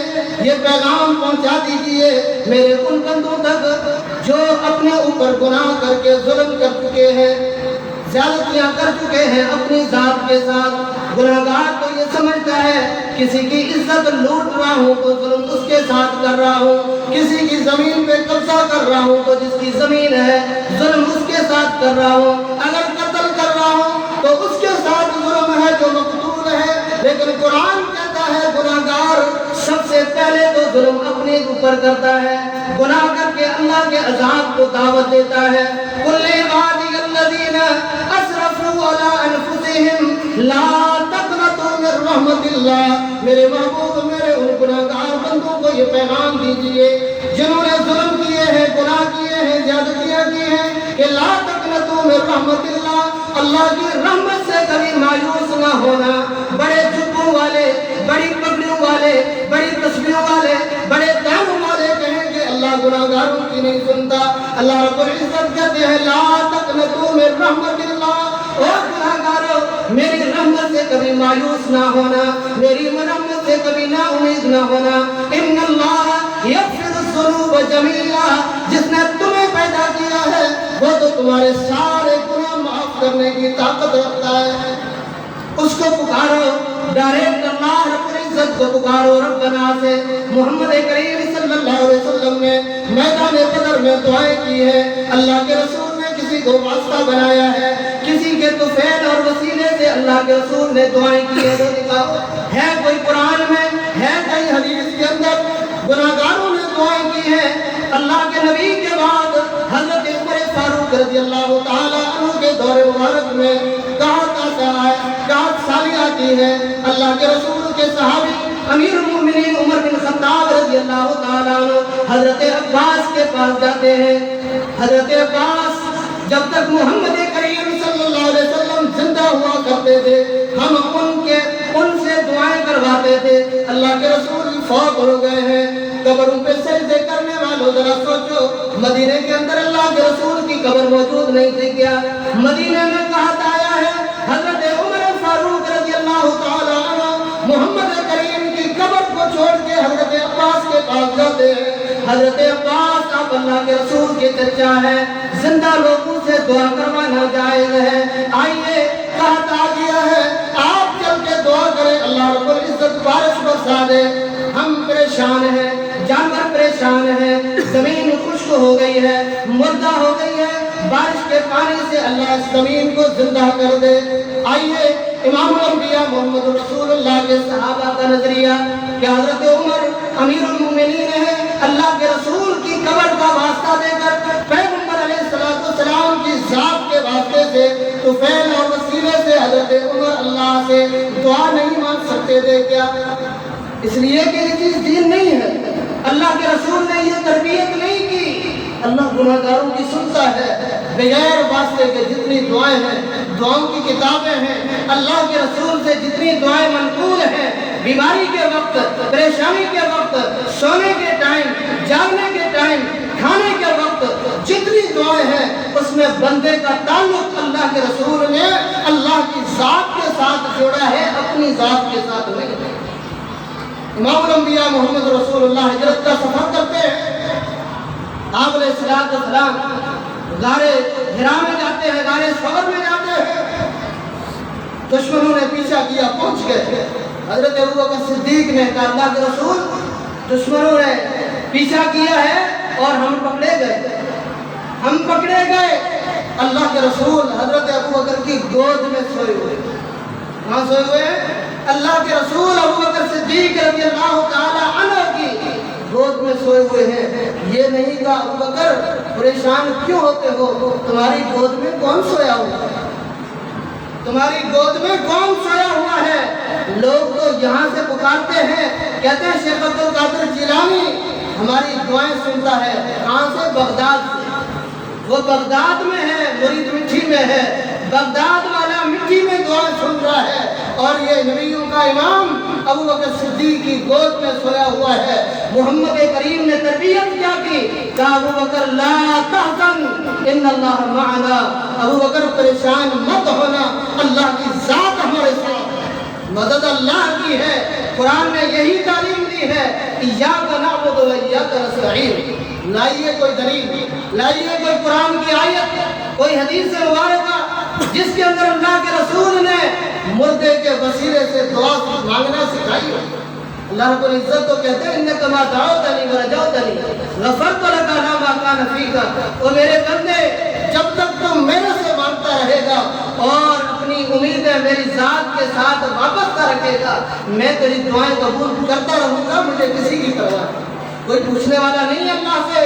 S1: یہ پیغام پہنچا دیجئے میرے ان بندوں تک جو اپنے اوپر گناہ کر کے ظلم کر چکے ہیں، زیادتیاں کر چکے ہیں اپنی ذات کے ساتھ۔ گناہگار تو یہ سمجھتا ہے کسی کی عزت لوٹ رہا ہوں تو ظلم اس کے ساتھ کر رہا ہوں، کسی کی زمین پہ قبضہ کر رہا ہوں تو جس کی زمین ہے ظلم اس کے ساتھ کر رہا ہوں، اگر قتل کر رہا ہوں تو اس کے ساتھ ظلم ہے جو مقتول ہے۔ لیکن قرآن کہتا ہے گناہگار سب سے پہلے تو ظلم اپنے اوپر کرتا ہے، گناہ کر کے اللہ کے عذاب کو دعوت دیتا ہے۔ قل عبادی الذین اسرفوا علی انفسہم لا تقنطوا من رحمت اللہ۔ میرے محبوب، میرے ان گناہگار بندوں کو یہ پیغام دیجئے جنہوں نے ظلم کیے ہیں، گناہ کیے ہیں، زیادتیاں کی ہیں، کہ لا تقنطوا من رحمت اللہ، اللہ کی رحمت سے کبھی مایوس نہ ہونا۔ بڑے جبوں والے، بڑی پگڑیوں والے، بڑی تسبیحوں والے، بڑے داموں والے کہیں کہ اللہ گناہگاروں کی نہیں سنتا۔ اللہ رب العزت کہتے ہیں لا تقنطوا من رحمت اللہ، او گناہگاروں میری رحمت سے کبھی مایوس نہ ہونا، میری رحمت سے کبھی نا امید نہ ہونا۔ ان اللہ یغفر الذنوب جميعا، جس نے تمہیں پیدا کیا ہے وہ تو تمہارے سارے گناہ معاف کرنے کی طاقت رکھتا ہے۔ اس کو پکارو، ڈائریکٹ اللہ رب العزت کو پکارو ربنا سے۔ محمد کریم صلی اللہ علیہ وسلم نے میدان بدر میں دعائیں کی ہیں، اللہ کے رسول نے کسی کو واسطہ بنایا ہے، کسی کے طفیل اور وسیلے سے اللہ کے رسول نے دعائیں کی ہیں۔ ہے کوئی قرآن میں، ہے کوئی حدیث کے اندر گناہگاروں نے دعائیں کی ہیں؟ اللہ کے نبی کے بعد حضرت عمر فاروق رضی اللہ تعالیٰ عنہ کے دور مبارک میں کہت آتا ہے، کہت سالی آتی ہے، اللہ کے رسول کے صحابی امیر المومنین عمر بن خطاب رضی اللہ تعالیٰ عنہ حضرت عباس کے پاس جاتے ہیں۔ حضرت عباس جب تک محمد کریم صلی اللہ علیہ وسلم زندہ ہوا کرتے تھے ہم ان سے دعائیں کرواتے تھے، اللہ کے رسول فوت ہو گئے ہیں، قبروں پہ سجدے کرنے والوں ذرا سوچو، مدینے کے اندر اللہ کے رسول کی قبر موجود نہیں تھی کیا؟ مدینے میں کہا آیا ہے حضرت عمر فاروق رضی اللہ تعالیٰ عنہ محمد کریم کی قبر کو چھوڑ کے حضرت عباس کے پاس جاتے ہیں۔ حضرت عباس آپ اللہ کے رسول کے چچا ہیں، زندہ لوگوں سے دعا کروانا جائز ہے۔ آئیے کہت آ گیا ہے، آپ چل کے دعا کریں اللہ رب العزت بارش برسا دے۔ ہم پریشان ہیں، جانور پریشان ہیں، زمین خشک ہو گئی ہے، مردہ ہو گئی ہے، بارش کے پانی سے اللہ اس زمین کو زندہ کر دے۔ آئیے امام الانبیاء محمد رسول اللہ کے صحابہ کا نظریہ کہ حضرت عمر امیر المومنین ہے، اللہ کے رسول کی قبر کا واسطہ دے کر پیغمبر سے دعا نہیں مانگ سکتے تھے؟ کیا اس لیے کہ یہ چیز دین نہیں ہے؟ اللہ کے رسول نے یہ تربیت نہیں کی۔ اللہ گناہ گاروں کی سنتا ہے بغیر واسطے کے جتنی دعائیں ہیں، دعاؤں کی کتابیں ہیں، اللہ کے رسول سے جتنی دعائیں منقول ہیں، بیماری کے وقت، پریشانی کے وقت، سونے کے ٹائم، جاگنے کے ٹائم، کھانے کے وقت، جتنی دعائیں ہیں اس میں بندے کا تعلق اللہ کے رسول نے اللہ کی ذات کے ساتھ جوڑا ہے، اپنی ذات کے ساتھ نہیں۔ امام الانبیاء محمد رسول اللہ ہجرت کا سفر کرتے ہیں، آپ علیہ السلام غار حرا میں جاتے ہیں، غار ثور میں جاتے ہیں، دشمنوں نے پیچھا کیا، پہنچ گئے۔ حضرت ابوبکر صدیق نے کہا اللہ کے رسول دشمنوں نے پیچھا کیا ہے اور ہم پکڑے گئے۔ اللہ کے رسول حضرت ابوبکر کی گود میں سوئے ہوئے۔ کہاں سوئے ہوئے ہیں؟ اللہ کے رسول ابوبکر صدیق رضی اللہ تعالی عنہ کی گود میں سوئے ہوئے ہیں۔ یہ نہیں کہا ابوبکر پریشان کیوں ہوتے ہو، تمہاری گود میں کون سویا ہوا ہے؟ تمہاری گود میں کون سویا ہوا ہے؟ لوگ تو یہاں سے پکارتے ہیں، کہتے ہیں شیخ عبد القادر جیلانی ہماری دعائیں سنتا ہے۔ کہاں سے؟ بغداد سے۔ وہ بغداد میں ہے، مرید مٹھی میں ہے، بغداد والا مٹھی میں دعائیں سن رہا ہے، اور یہ نبیوں کا امام ابوبکر صدیق کی گود میں سویا ہوا ہے۔ محمد کریم نے تربیت کیا کی؟ کہا ابوبکر لا تحزن ان اللہ معنا، ابوبکر پریشان مت ہونا، اللہ کی ذات ہمارے ساتھ ہے، مدد اللہ کی ہے۔ قرآن نے یہی تعلیم دی ہے، ایاک نعبد و ایاک نستعین۔ لائیے کوئی دلیل، لائیے کوئی قرآن کی آیت، کوئی حدیث مبارکہ جس کے اندر اللہ کے رسول نے مردے کے وسیلے سے دعا مانگنا سکھائی ہو۔ اللہ رب العزت تو کہتے ہیں انک ما دعوتنی ورجوتنی غفرت لک ما کان فیک، او میرے بندے جب تک تم میرے سے مانگتا رہے گا اور اپنی امیدیں میری ذات کے ساتھ وابستہ رکھے گا، میں تیری دعائیں قبول کرتا رہوں گا، مجھے کسی کی پرواہ نہیں۔ کوئی پوچھنے والا نہیں اللہ سے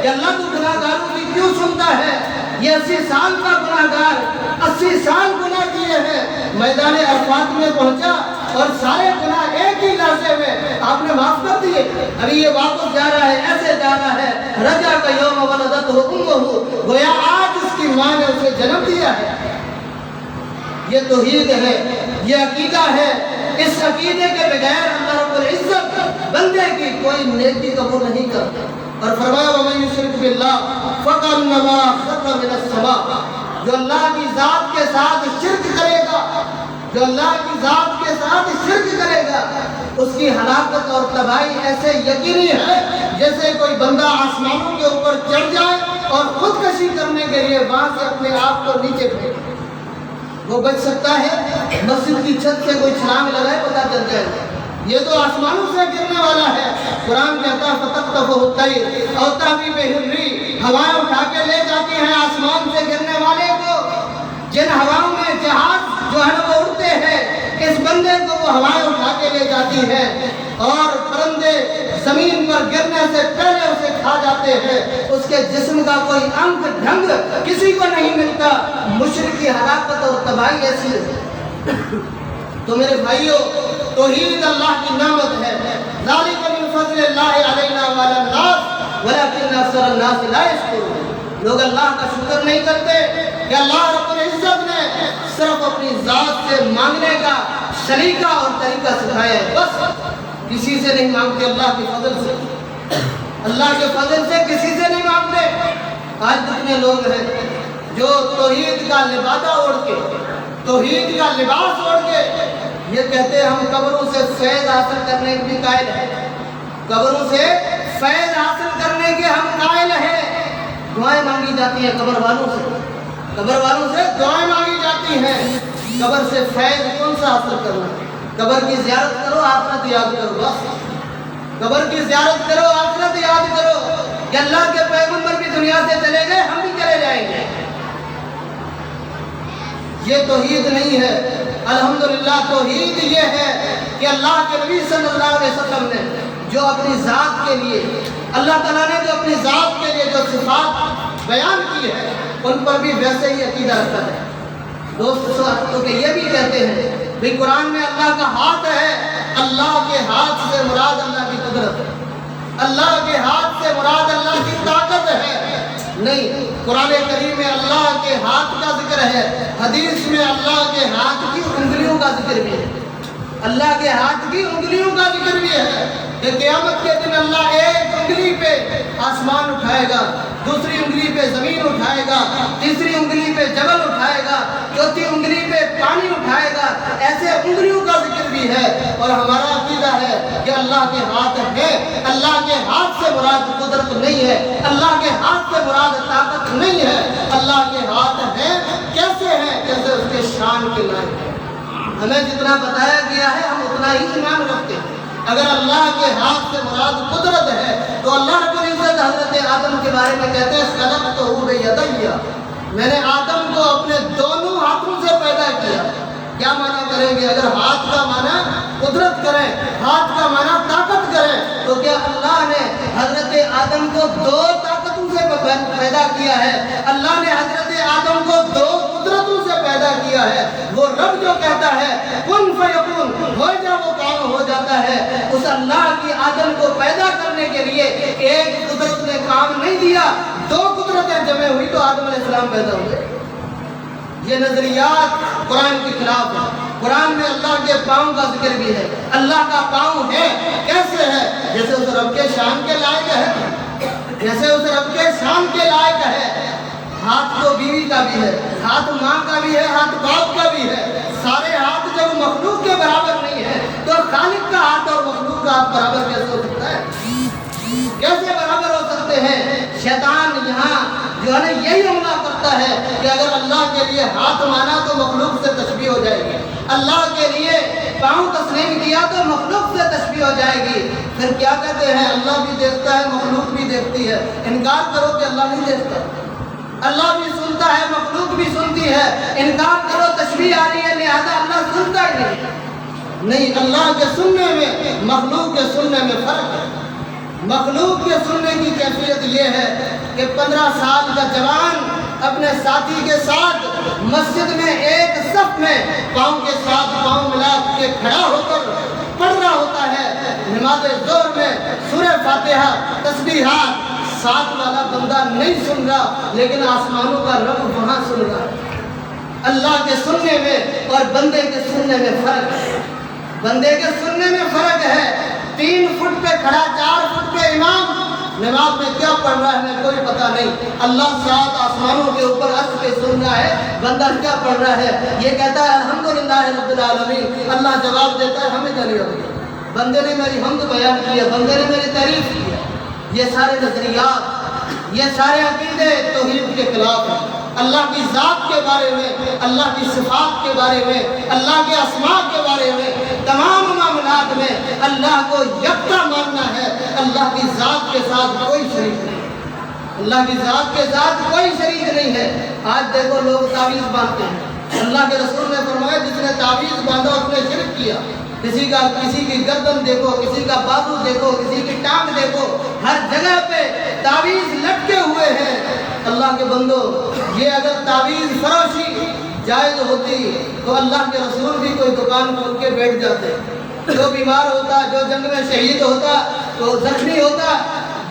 S1: کہ اللہ تو گناہ گاروں کی کیوں سنتا ہے؟ یہ 80 سال کا گناہ گار 80 سال گناہ کیے ہیں، میدان عرفات میں پہنچا اور سارے گناہ ایک ہی لحظے میں آپ نے معاف کر دیے۔ ابھی یہ واپس جا رہا ہے، ایسے جا رہا ہے، رجا کا یوم ولدتہ امہ، گویا آج اس کی ماں نے اسے جنم دیا ہے۔ یہ توحید ہے، یہ عقیدہ ہے۔ اس عقیدے کے بغیر اللہ رب العزت بندے کی کوئی نیکی قبول نہیں کرتا، اور فرمایا وَمَن يُشْرِكْ بِاللَّهِ فَكَأَنَّمَا خَرَّ مِنَ السَّمَاءِ، جو اللہ کی ذات کے ساتھ شرک کرے گا، جو اللہ کی ذات کے ساتھ شرک کرے گا، اس کی ہلاکت اور تباہی ایسے یقینی ہے جیسے کوئی بندہ آسمانوں کے اوپر چڑھ جائے اور خودکشی کرنے کے لیے وہاں سے اپنے آپ کو نیچے پھینکے۔ وہ بچ سکتا ہے؟ مسجد کی چھت سے کوئی چھلانگ لگائے پتہ چل جائے گا، یہ تو آسمانوں سے گرنے والا ہے۔ قرآن کہتا ہے فَتَقْطَفُهُ الطَّيْرُ أَوْ تَهْوِي بِهِ الرِّيحُ، ہوائیں اٹھا کے لے جاتی ہیں آسمان سے گرنے والے کو۔ جن ہواؤں میں جہاز جو ہے وہ اڑتے ہیں، اس بندے کو وہ ہوائیں اٹھا کے لے جاتی ہیں، اور پرندے زمین پر گرنے سے پہلے اسے کھا جاتے ہیں، اس کے جسم کا کوئی انگ ڈھنگ کسی کو نہیں ملتا۔ مشرک کی ہلاکت اور تباہی ایسی ہے۔ تو میرے بھائیوں، توحید اللہ کی نعمت ہے۔ ذالک من فضل اللہ علینا وعلی الناس ولکن اکثر الناس لا یشکرون۔ لوگ اللہ کا شکر نہیں کرتے کہ اللہ رب العزت نے صرف اپنی ذات سے مانگنے کا سلیقہ اور طریقہ سکھایا ہے، بس کسی سے نہیں مانگتے، اللہ کے فضل سے، اللہ کے فضل سے کسی سے نہیں مانگتے۔ آج کتنے لوگ ہیں جو توحید کا لبادہ اوڑھ کے، توحید کا لباس اوڑھ کے یہ کہتے ہیں ہم قبروں سے فیض حاصل کرنے کے قائل ہیں، قبروں سے فیض حاصل کرنے کے ہم قائل ہیں۔ دعائیں مانگی جاتی ہیں قبر والوں سے، قبر والوں سے دعائیں مانگی جاتی ہیں۔ قبر سے فیض کون سا حاصل کرنا؟ قبر کی زیارت کرو، آخرت یاد کرو، بس قبر کی زیارت کرو، آخرت یاد کرو کہ اللہ کے پیغمبر بھی دنیا سے چلے گئے، ہم بھی چلے جائیں گے۔ یہ توحید نہیں ہے۔ الحمدللہ توحید یہ ہے کہ اللہ کے نبی صلی اللہ علیہ وسلم نے جو اپنی ذات کے لیے، اللہ تعالیٰ نے جو اپنی ذات کے لیے جو صفات بیان کی ہے، ان پر بھی ویسے ہی عقیدہ رکھا ہے۔ دوست تو کہ یہ بھی کہتے ہیں بھئی قرآن میں اللہ کا ہاتھ ہے، اللہ کے ہاتھ سے مراد اللہ کی قدرت ہے، اللہ کے ہاتھ سے مراد اللہ کی طاقت ہے، نہیں۔ قرآن کریم میں اللہ کے ہاتھ کا ذکر ہے، حدیث میں اللہ کے ہاتھ کی انگلیوں کا ذکر بھی ہے، اللہ کے ہاتھ کی انگلیوں کا ذکر بھی ہے کہ قیامت کے دن اللہ ایک انگلی پہ آسمان اٹھائے گا، دوسری انگلی پہ زمین اٹھائے گا، تیسری انگلی پہ جبل اٹھائے گا، چوتھی انگلی پہ پانی اٹھائے گا، ایسے انگلیوں کا ذکر بھی ہے۔ اور ہمارا عقیدہ ہے کہ اللہ کے ہاتھ ہے، اللہ کے ہاتھ سے مراد قدرت نہیں ہے، اللہ کے ہاتھ سے مراد طاقت نہیں ہے، اللہ کے ہاتھ ہے، کیسے ہے؟ جیسے اس کے شان کے لائق ہے۔ ہمیں جتنا بتایا گیا ہے ہم اتنا ہی ایمان رکھتے ہیں۔ اگر اللہ کے ہاتھ سے مراد قدرت ہے تو اللہ رب العزت حضرت آدم کے بارے میں کہتے ہیں خلقتہ بیدی، میں نے آدم کو اپنے دونوں ہاتھوں سے پیدا کیا۔ کیا معنی کریں گے؟ اگر ہاتھ کا معنی قدرت کریں، ہاتھ کا معنی طاقت کریں، تو کیا اللہ نے حضرت آدم کو دو طاقتوں سے پیدا کیا ہے؟ اللہ نے حضرت آدم کو دو قدرتوں سے پیدا کیا ہے۔ وہ رب جو کہتا ہے کن فیکون، ہو جا، وہ کام ہو جاتا ہے۔ اس اللہ کی آدم کو پیدا کرنے کے لیے ایک قدرت نے کام نہیں دیا، دو قدرتیں جمع ہوئی تو آدم علیہ السلام پیدا ہوئے۔ یہ نظریات قرآن کے خلاف ہے۔ قرآن میں اللہ کے پاؤں کا ذکر بھی ہے، اللہ کا پاؤں ہے، کیسے ہے؟ جیسے اس رب کے شان کے لائق ہے، جیسے اس رب کے شان کے لائق ہے۔ ہاتھ تو بیوی کا بھی ہے، ہاتھ ماں کا بھی ہے، ہاتھ باپ کا بھی ہے۔ سارے ہاتھ جب مخلوق کے برابر نہیں ہے تو خالق کا ہاتھ اور مخلوق کا ہاتھ برابر کیسے ہو سکتا ہے؟ کیسے برابر ہو سکتے ہیں؟ شیطان یہاں جو ہے نا یہی حملہ کرتا ہے کہ اگر اللہ کے لیے ہاتھ مانا تو مخلوق سے تشبیہ ہو جائے گی، اللہ کے لیے پاؤں تسلیم کیا تو مخلوق سے تشبیہ ہو جائے گی۔ پھر کیا کہتے ہیں؟ اللہ بھی دیکھتا ہے، مخلوق بھی دیکھتی ہے۔ انکار کرو کہ اللہ نہیں دیکھتا، اللہ بھی سنتا ہے، مخلوق بھی سنتی ہے۔ انکار کرو تشبیہ آ رہی ہے لہذا اللہ سنتا ہی نہیں۔ اللہ کے سننے میں مخلوق کے سننے میں فرق ہے۔ مخلوق کے سننے کی کیفیت یہ ہے کہ 15 سال کا جوان اپنے ساتھی کے ساتھ مسجد میں ایک صف میں پاؤں کے ساتھ پاؤں ملا کے کھڑا ہو کر پڑھ رہا ہوتا ہے نماز ظہر میں سورہ فاتحہ، تسبیحات۔ ساتھ والا بندہ نہیں سن رہا لیکن آسمانوں کا رب وہاں سن رہا ہے۔ اللہ کے سننے میں اور بندے کے سننے میں فرق ہے، بندے کے سننے میں فرق ہے۔ 3 فٹ پہ کھڑا، 4 فٹ پہ امام نماز میں کیا پڑھ رہا ہے ہمیں کوئی پتہ نہیں۔ اللہ 7 آسمانوں کے اوپر عرش پہ سن رہا ہے بندہ کیا پڑھ رہا ہے۔ یہ کہتا ہے الحمدللہ رب العالمین، اللہ جواب دیتا ہے ہمیں جانے ہوگی، بندے نے میری حمد بیان کی ہے، بندے نے میری تعریف کی ہے۔ یہ سارے نظریات، یہ سارے عقیدے توحید کے خلاف ہیں۔ اللہ کی ذات کے بارے میں، اللہ کی صفات کے بارے میں، اللہ کے اسماء کے بارے میں، تمام معاملات میں اللہ کو یکتا ماننا ہے۔ اللہ کی ذات کے ساتھ کوئی شریک نہیں، اللہ کی ذات کے ساتھ کوئی شریک نہیں ہے۔ آج دیکھو لوگ تعویذ باندھتے ہیں، اللہ کے رسول نے فرمایا جس نے تعویذ باندھا اس نے شرک کیا۔ کسی کی گردن دیکھو، کسی کا بازو دیکھو، کسی کی ٹانگ دیکھو، ہر جگہ پہ تعویذ لٹکے ہوئے ہیں۔ اللہ کے بندو، یہ اگر تعویذ فروشی جائز ہوتی تو اللہ کے رسول بھی کوئی دکان کھول کے بیٹھ جاتے۔ جو بیمار ہوتا، جو جنگ میں شہید ہوتا، جو زخمی ہوتا،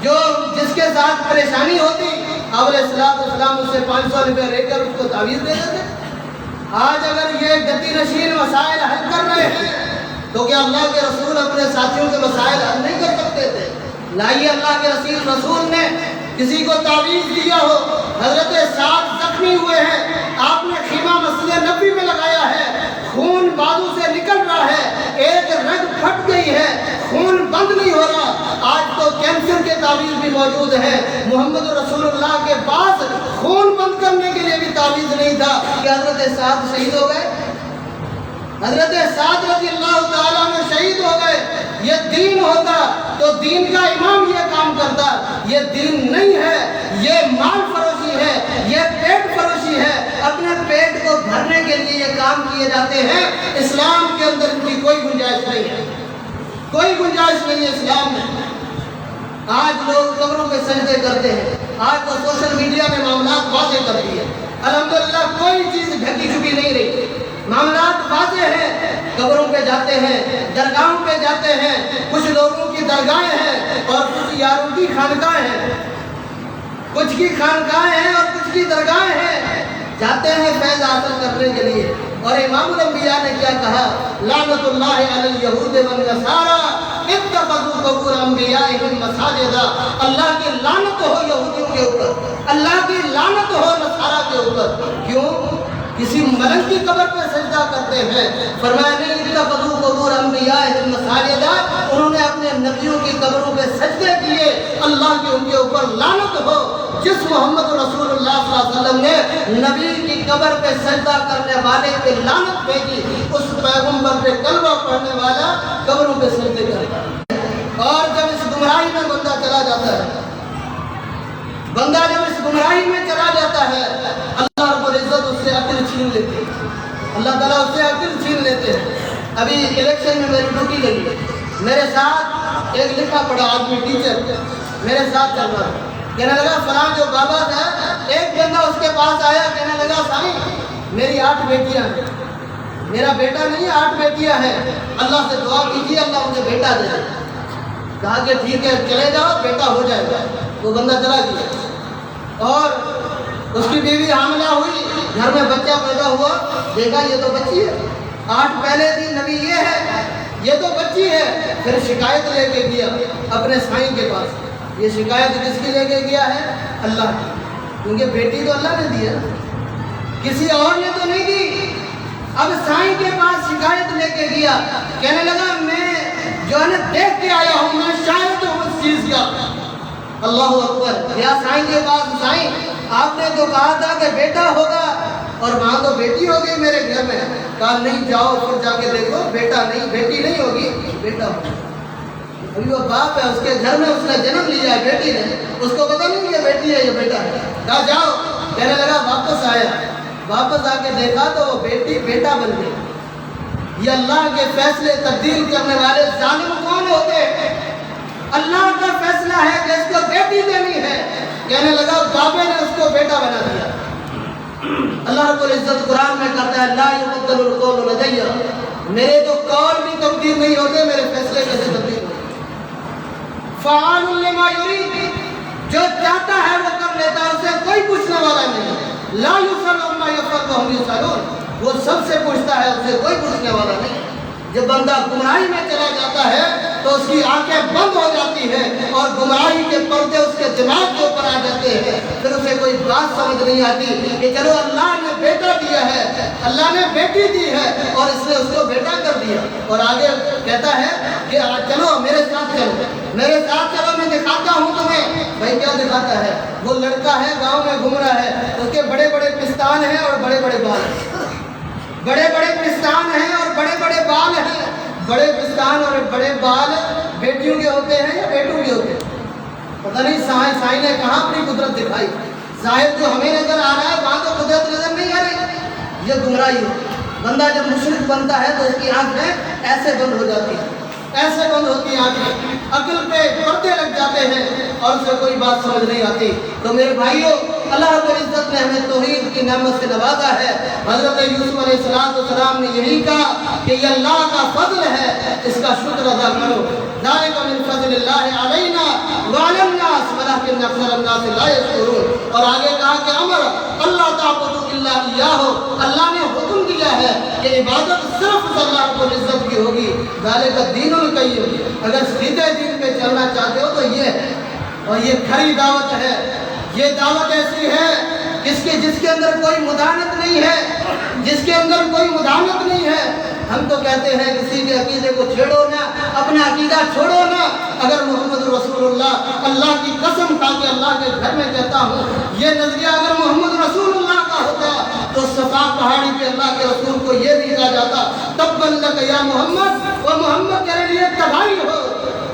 S1: جو جس کے ساتھ پریشانی ہوتی، آپ علیہ السلام اس سے 500 روپے لے کر اس کو تعویذ دے دیتے۔ آج اگر یہ گتی نشین مسائل حل کر رہے ہیں تو کیا اللہ کے رسول اپنے ساتھیوں کے مسائل حل نہیں کر سکتے تھے؟ لائیے اللہ کے رسول نے کسی کو تعویذ دیا ہو، حضرت سعد زخمی ہوئے ہیں، آپ نے خیمہ مسجد نبی میں لگایا ہے، خون بازو سے نکل رہا ہے، ایک رگ پھٹ گئی ہے، خون بند نہیں ہو رہا۔ آج تو کینسر کے تعویذ بھی موجود ہیں، محمد رسول اللہ کے پاس خون بند کرنے کے لیے بھی تعویذ نہیں تھا کہ حضرت سعد شہید ہو گئے۔ حضرت سعد رضی اللہ تعالیٰ میں شہید ہو گئے۔ یہ دین ہوتا تو دین کا امام یہ کام کرتا، یہ دین نہیں ہے، یہ مال فروشی ہے، یہ پیٹ فروشی ہے۔ اپنے پیٹ کو بھرنے کے لیے یہ کام کیے جاتے ہیں۔ اسلام کے اندر ان کی کوئی گنجائش نہیں ہے، کوئی گنجائش نہیں ہے اسلام میں۔ آج لوگ قبروں پہ سجدے کرتے ہیں، آج تو سوشل میڈیا میں معاملات واضح کر دی ہے۔ الحمدللہ کوئی چیز ڈھکی چھپی نہیں رہی، معاملات واضح ہیں، قبروں پہ جاتے ہیں، درگاہوں پہ جاتے ہیں، کچھ لوگوں کی درگاہیں ہیں اور کچھ یاروں کی خانقاہیں ہیں، کچھ کی خانقاہیں ہیں اور کچھ کی درگاہیں ہیں، جاتے ہیں فیض حاصل کرنے کے لیے۔ اور امام الانبیاء نے کیا کہا؟ لعنت اللہ علی الیہود والنصارى اتخذوا قبور انبیائہم مساجدا۔ اللہ کی لعنت ہو یہودیوں کے اوپر، اللہ کی لعنت ہو نصارہ کے اوپر۔ کیوں؟ کسی ملک کی قبر پہ سجدہ کرتے ہیں۔ فرمایا نہیں، اتخذوا قبور انبیائہم مساجدا، انہوں نے اپنے نبیوں کی قبروں پہ سجدے کیے، اللہ کی ان کے اوپر لعنت ہو۔ جس محمد رسول اللہ صلی اللہ علیہ وسلم نے نبی کی قبر پہ سجدہ کرنے والے پہ لعنت بھیجی، اس پیغمبر پہ کلمہ پڑھنے والا قبروں پہ سجدے کرے۔ اور جب اس گمراہی میں بندہ چلا جاتا ہے، بندہ جب اس گمراہی میں چلا جاتا ہے، اللہ رب العزت اس سے عقل چھین لیتے ہیں، اللہ تعالیٰ اس سے عقل چھین لیتے ہیں۔ ابھی الیکشن میں میری ڈیوٹی لگی، میرے ساتھ ایک لکھا پڑھا آدمی ٹیچر میرے ساتھ چل رہا ہے، کہنے لگا فلاں جو بابا تھا، ایک بندہ اس کے پاس آیا، کہنے لگا سائیں میری 8 بیٹیاں ہیں، میرا بیٹا نہیں ہے، 8 بیٹیاں ہیں، اللہ سے دعا کیجیے اللہ مجھے بیٹا دے دے۔ کہا کہ ٹھیک ہے چلے جاؤ، بیٹا ہو جائے گا۔ وہ بندہ چلا گیا اور اس کی بیوی حاملہ ہوئی، گھر میں بچہ پیدا ہوا، دیکھا یہ تو بچی ہے، 8 پہلے دن نبی یہ ہے، یہ تو بچی ہے۔ پھر شکایت لے کے گیا اپنے سائیں کے پاس۔ یہ شکایت کس کی لے کے گیا ہے؟ اللہ کی، کیونکہ بیٹی تو اللہ نے دی ہے، کسی اور نے تو نہیں دی۔ اب سائیں کے پاس شکایت لے کے گیا، کہنے لگا میں جو ہے نا دیکھ کے آیا ہوں، میں شاہد ہوں اس چیز کا۔ اللہ اکبر۔ یا سائیں کے پاس، سائیں آپ نے تو کہا تھا کہ بیٹا ہوگا اور وہاں تو بیٹی ہو گئی میرے گھر میں۔ کہا نہیں جاؤ پھر جا کے دیکھو، بیٹا نہیں، بیٹی نہیں ہوگی، بیٹا ہوگا۔ ابھی وہ باپ ہے، اس کے گھر میں اس نے جنم لیا ہے بیٹی نے، اس کو پتہ نہیں یہ بیٹی ہے یہ بیٹا ہے۔ کہا جاؤ، کہنے لگا واپس آیا، واپس آ کے دیکھا تو وہ بیٹی بیٹا بن گئی۔ یہ اللہ کے فیصلے تبدیل کرنے والے ظالم کون ہوتے ہیں؟ اللہ کا فیصلہ ہے کہ اس کو بیٹی دینی ہے، کہنے لگا بابے نے اس کو بیٹا بنا دیا۔ اللہ رب العزت قرآن میں کہتا ہے لا یبدل القول لدی، میرے تو قول بھی تبدیل نہیں ہوتے، میرے فیصلے کیسے تبدیل ہوتے؟ فعال لما یرید، جو چاہتا ہے وہ کر لیتا ہے، اسے کوئی پوچھنے والا نہیں۔ لا یسأل عما یفعل وهم یسألون، وہ سب سے پوچھتا ہے، اسے کوئی پوچھنے والا نہیں۔ جب بندہ گمراہی میں چلا جاتا ہے تو اس کی آنکھیں بند ہو جاتی ہیں اور گمراہی کے پردے اس کے دماغ کے اوپر آ جاتے ہیں، پھر اسے کوئی بات سمجھ نہیں آتی کہ چلو اللہ نے بیٹا دیا ہے، اللہ نے بیٹی دی ہے اور اس نے اس کو بیٹا کر دیا۔ اور آگے کہتا ہے کہ چلو میرے ساتھ چلو، میرے ساتھ چلو، میں دکھاتا ہوں تمہیں۔ بھائی کیا دکھاتا ہے؟ وہ لڑکا ہے گاؤں میں گھوم رہا ہے، اس کے بڑے بڑے پستان ہیں اور بڑے بڑے بال ہیں، بڑے بڑے پستان ہیں اور بڑے بڑے بال ہیں۔ بڑے پستان اور بڑے بال بیٹیوں کے ہوتے ہیں یا بیٹوں کے ہوتے ہیں؟ پتہ نہیں سائیں نے کہاں اپنی قدرت دکھائی۔ ظاہر جو ہمیں نظر آ رہا ہے وہاں تو قدرت نظر نہیں آ رہی۔ یہ گمراہی ہے۔ بندہ جب مشرک بنتا ہے تو اس کی آنکھیں ایسے بند ہو جاتی ہیں، ایسے بند ہوتی ہیں آنکھیں، عقل پہ پردے لگ جاتے ہیں اور اسے کوئی بات سمجھ نہیں آتی۔ تو میرے بھائیوں، اللہ رب العزت نے ہمیں توحید کی نعمت سے نوازا ہے۔ حضرت یوسف علیہ السلام نے یہی کہا کہ یہ اللہ کا فضل ہے، اس کا شکر ادا کرو۔ ذالک من فضل اللہ علینا وعلی الناس ولکن اکثر الناس لا یشکرون۔ اور آگے کہا کہ امر اللہ تعبدوا الا ایاہ، اللہ نے حکم دیا ہے کہ عبادت صرف اللہ رب العزت کی ہوگی۔ ذالک الدین القیم، اگر سیدھے دین پہ چلنا چاہتے ہو تو یہ ہے، اور یہ کھری دعوت ہے۔ یہ دعوت ایسی ہے جس کے اندر کوئی مداحنت نہیں ہے، جس کے اندر کوئی مداحنت نہیں ہے۔ ہم تو کہتے ہیں کسی کے عقیدے کو چھیڑو نہ، اپنا عقیدہ چھوڑو نہ۔ اگر محمد رسول اللہ کی قسم کھا کے اللہ کے گھر میں کہتا ہوں، یہ نظریہ اگر محمد رسول اللہ کا ہوتا تو صفا پہاڑی پہ اللہ کے رسول کو یہ بھی کہا جاتا تبًّا لک یا محمد، وہ محمد تیرے لیے تباہی ہو۔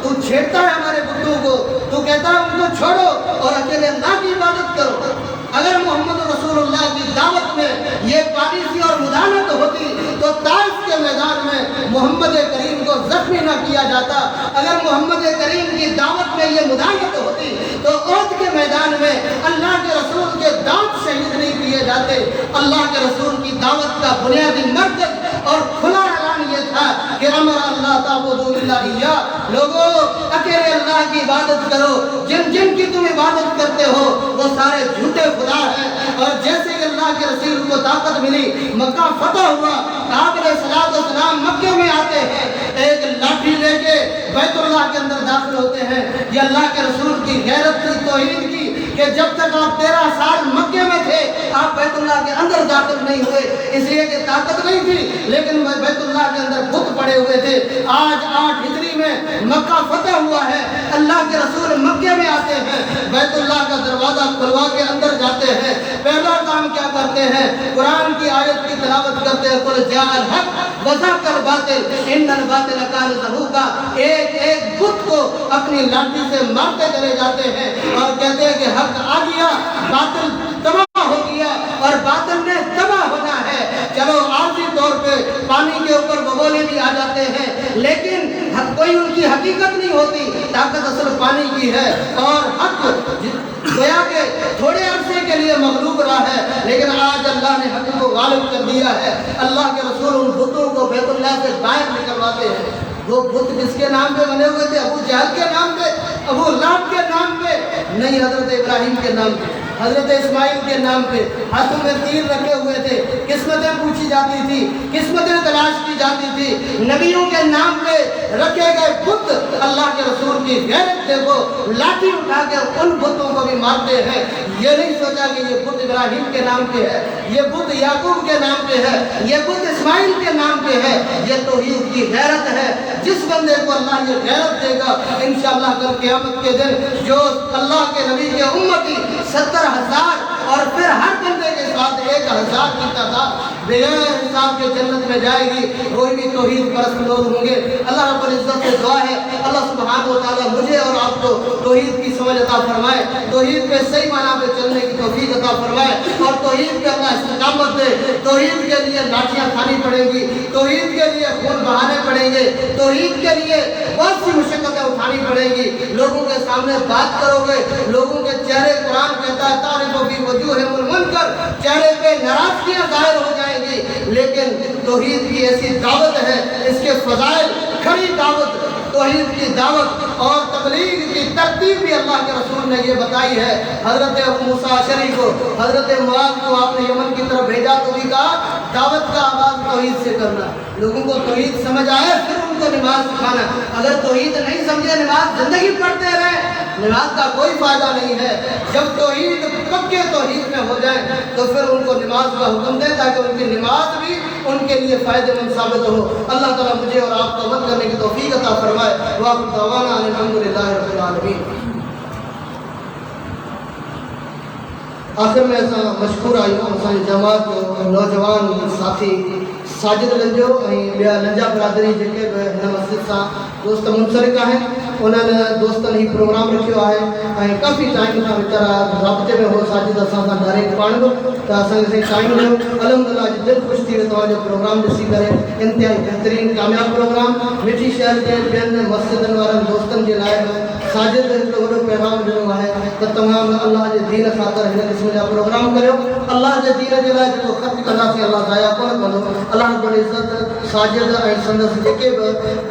S1: تو چھیڑتا ہے ہمارے بتوں کو، تو کہتا ہے ان کو چھوڑو اور اکیلے اللہ کی عبادت کرو۔ اگر محمد رسول اللہ کی دعوت میں یہ پالیسی اور مداحنت ہوتی تو طائف کے میدان میں محمد کریم کو زخمی نہ کیا جاتا۔ اگر محمد کریم کی دعوت میں یہ مداحنت ہوتی تو احد کے میدان میں اللہ کے رسول کے دانت شہید نہیں کیے جاتے۔ اللہ کے رسول کی دعوت کا بنیادی مرکز اور کھلا اعلان یہ تھا کہ امر اللہ تعبدوا الا اياه، لوگوں اکیلے اللہ کی عبادت کرو، جن کی تم عبادت کرتے ہو وہ سارے جھوٹے خدا ہیں۔ اور جیسے کہ اللہ کے رسول کو طاقت ملی، مکہ فتح ہوا، آپ علیہ السلام مکے میں آتے ہیں، ایک لاٹھی لے کے بیت اللہ کے اندر داخل ہوتے ہیں۔ یہ اللہ کے رسول کی غیرت کی، توحید کی، کہ جب تک آپ 13 سال مکے میں تھے آپ بیت اللہ کے اندر داخل نہیں ہوئے، اس لیے کہ طاقت نہیں تھی، لیکن بیت اللہ کے اندر بت پڑے ہوئے تھے۔ آج 8 ہجری میں مکہ فتح ہوا ہے، اللہ کے رسول مکے میں آتے ہیں، بیت اللہ کا دروازہ کھلوا کے اندر جاتے ہیں، پہلا کام کیا کرتے ہیں؟ قرآن کی آیت کی تلاوت کرتے ہیں، قل جاء الحق وزهق الباطل ان الباطل كان زهوقا۔ ایک ایک بت کو اپنی لاٹھی سے مارتے چلے جاتے ہیں اور کہتے ہیں کہ حق آ گیا، باطل تباہ ہو گیا اور باطل نے تباہ ہونا ہے۔ چلو عارضی طور پہ پانی کے اوپر بگولے بھی آ جاتے ہیں، لیکن کوئی ان کی حقیقت نہیں ہوتی، طاقت اصل پانی کی ہے۔ اور حق گویا کہ تھوڑے عرصے کے لیے مغلوب رہا ہے، لیکن آج اللہ نے حق کو غالب کر دیا ہے۔ اللہ کے رسول ان بتوں کو بیت اللہ سے باہر نکلواتے ہیں۔ وہ بت کس کے نام پہ بنے ہوئے تھے؟ ابو جہل کے نام پہ، ابو لہب کے نام پہ نہیں، حضرت ابراہیم کے نام پہ، حضرت اسماعیل کے نام پہ۔ ہاتھوں میں تیر رکھے ہوئے تھے، قسمتیں پوچھی جاتی تھی، قسمتیں تلاش کی جاتی تھی، نبیوں کے نام پہ رکھے گئے بت۔ اللہ کے رسول کی غیرت دیکھو، لاٹھی اٹھا کے ان بتوں کو بھی مارتے ہیں۔ یہ نہیں سوچا کہ یہ بت ابراہیم کے نام پہ ہے، یہ بت یعقوب کے نام پہ ہے، یہ بت اسماعیل کے نام پہ ہے۔ یہ توحید کی غیرت ہے۔ جس بندے کو اللہ یہ غیرت دے گا انشاءاللہ کل قیامت کے دن، جو اللہ کے نبی کے امتی 70,000 اور پھر ہر بندے کے ساتھ 1,000 کی تعداد بغیر حساب کے جنت میں جائے گی، وہی بھی توحید پرست لوگ ہوں گے۔ اللہ رب العزت سے دعا ہے اللہ سبحانہ و تعالیٰ مجھے اور آپ کو توحید کی سمجھ عطا فرمائے، توحید پہ صحیح معنی پہ چلنے کی توفیق عطا فرمائے، اور توحید پہ اللہ استقامت دے۔ توحید کے لیے لاٹھیاں کھانی پڑیں گی، توحید کے لیے خون بہانے پڑیں گے، توحید کے لیے بہت سی مشقتیں اٹھانی پڑیں گی۔ لوگوں کے سامنے بات کرو گے، لوگوں کے چہرے، قرآن کہتا ہے تعرف فی وجوہہم المنکر، چہرے پہ ناراضگیاں ظاہر ہو جائیں گی، لیکن توحید کی ایسی دعوت ہے، اس کے فضائل، کھڑی دعوت، توحید کی دعوت اور تبلیغ کی ترتیب بھی اللہ کے رسول نے یہ بتائی ہے۔ حضرت ابو موسیٰ اشعری کو، حضرت معاذ کو آپ نے یمن کی طرف بھیجا تو بھی کہا دعوت کا آغاز توحید سے کرنا، لوگوں کو توحید سمجھ آئے پھر ان کو نماز سکھانا۔ اگر توحید نہیں سمجھے، نماز زندگی پڑھتے رہے، نماز کا کوئی فائدہ نہیں ہے۔ جب توحید پکے توحید میں ہو جائیں تو پھر ان کو نماز کا حکم دے تاکہ ان کی نماز بھی ان کے لیے فائدہ مند ثابت ہو۔ اللہ تعالیٰ مجھے اور آپ کو عمل کرنے کی توفیق عطا فرمائے۔ وآخر دعوانا ان الحمدللہ رب العالمین۔ آخر میں ایسا مشکور آئیوں اسان جماعت نوجوان ساتھی ساجد لنجو بیا لنجا برادری جنکے ہن مسجد سا دوست منسلک ہیں، انہوں نے دوستن ہی پروگرام رکھو ہے، کافی ٹائم کا وچارا رابطے میں ہو ساجد اسان سا ڈائریکٹ پاڑو تو اسان سے ٹائم ہو الحمدللہ دل خوش تھی تو جو پروگرام ڈسی کرے انتہائی بہترین کامیاب پروگرام مٹھی شہر کے بین مسجدن والن دوستن کے لائے ساجد تو وہ پیغام ڈنو ہے تو تمام اللہ کے دین خاطر ہن قسم جا پروگرام کرو، اللہ کے دین کے لائے جو خرچ کرنا سے اللہ ضائع کون کرو۔ اللہ رب العزت ساجد اور سندس جے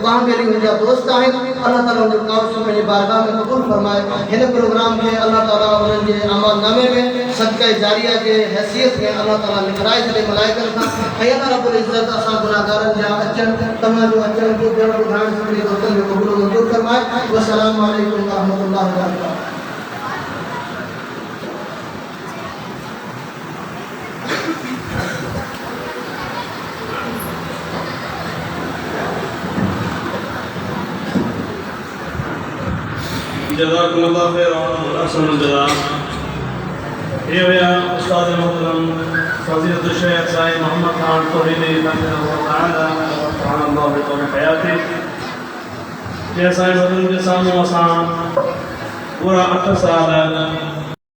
S1: وہاں میری ان کا دوست ہیں، اللہ تعالیٰ ان جو کاوش میں بارگاہ میں قبول فرمائے۔ ہن پروگرام کے اللہ تعالیٰ ان کے اعمال نامے میں صدقہ جاریہ کے حیثیت میں اللہ تعالیٰ لکھرائے سے ملائکہ تھا۔ اللہ رب العزت اسا گناہگارن جا اچن تمام جو اچن کو پیڑ بدھان سے میری دوستن میں قبول و منظور فرمائے۔ والسلام علیکم ورحمۃ اللہ وبرکاتہ۔
S2: جزاکم اللہ خیر اور احسن الجزاء۔ یہ ہویا استاد محترم فضیلت الشیخ سائد محمد خان توحیدی رحمہ اللہ تعالی سبحان اللہ بطور حیاتی جیسا بدن کے سامنے آسان پورا 8 سال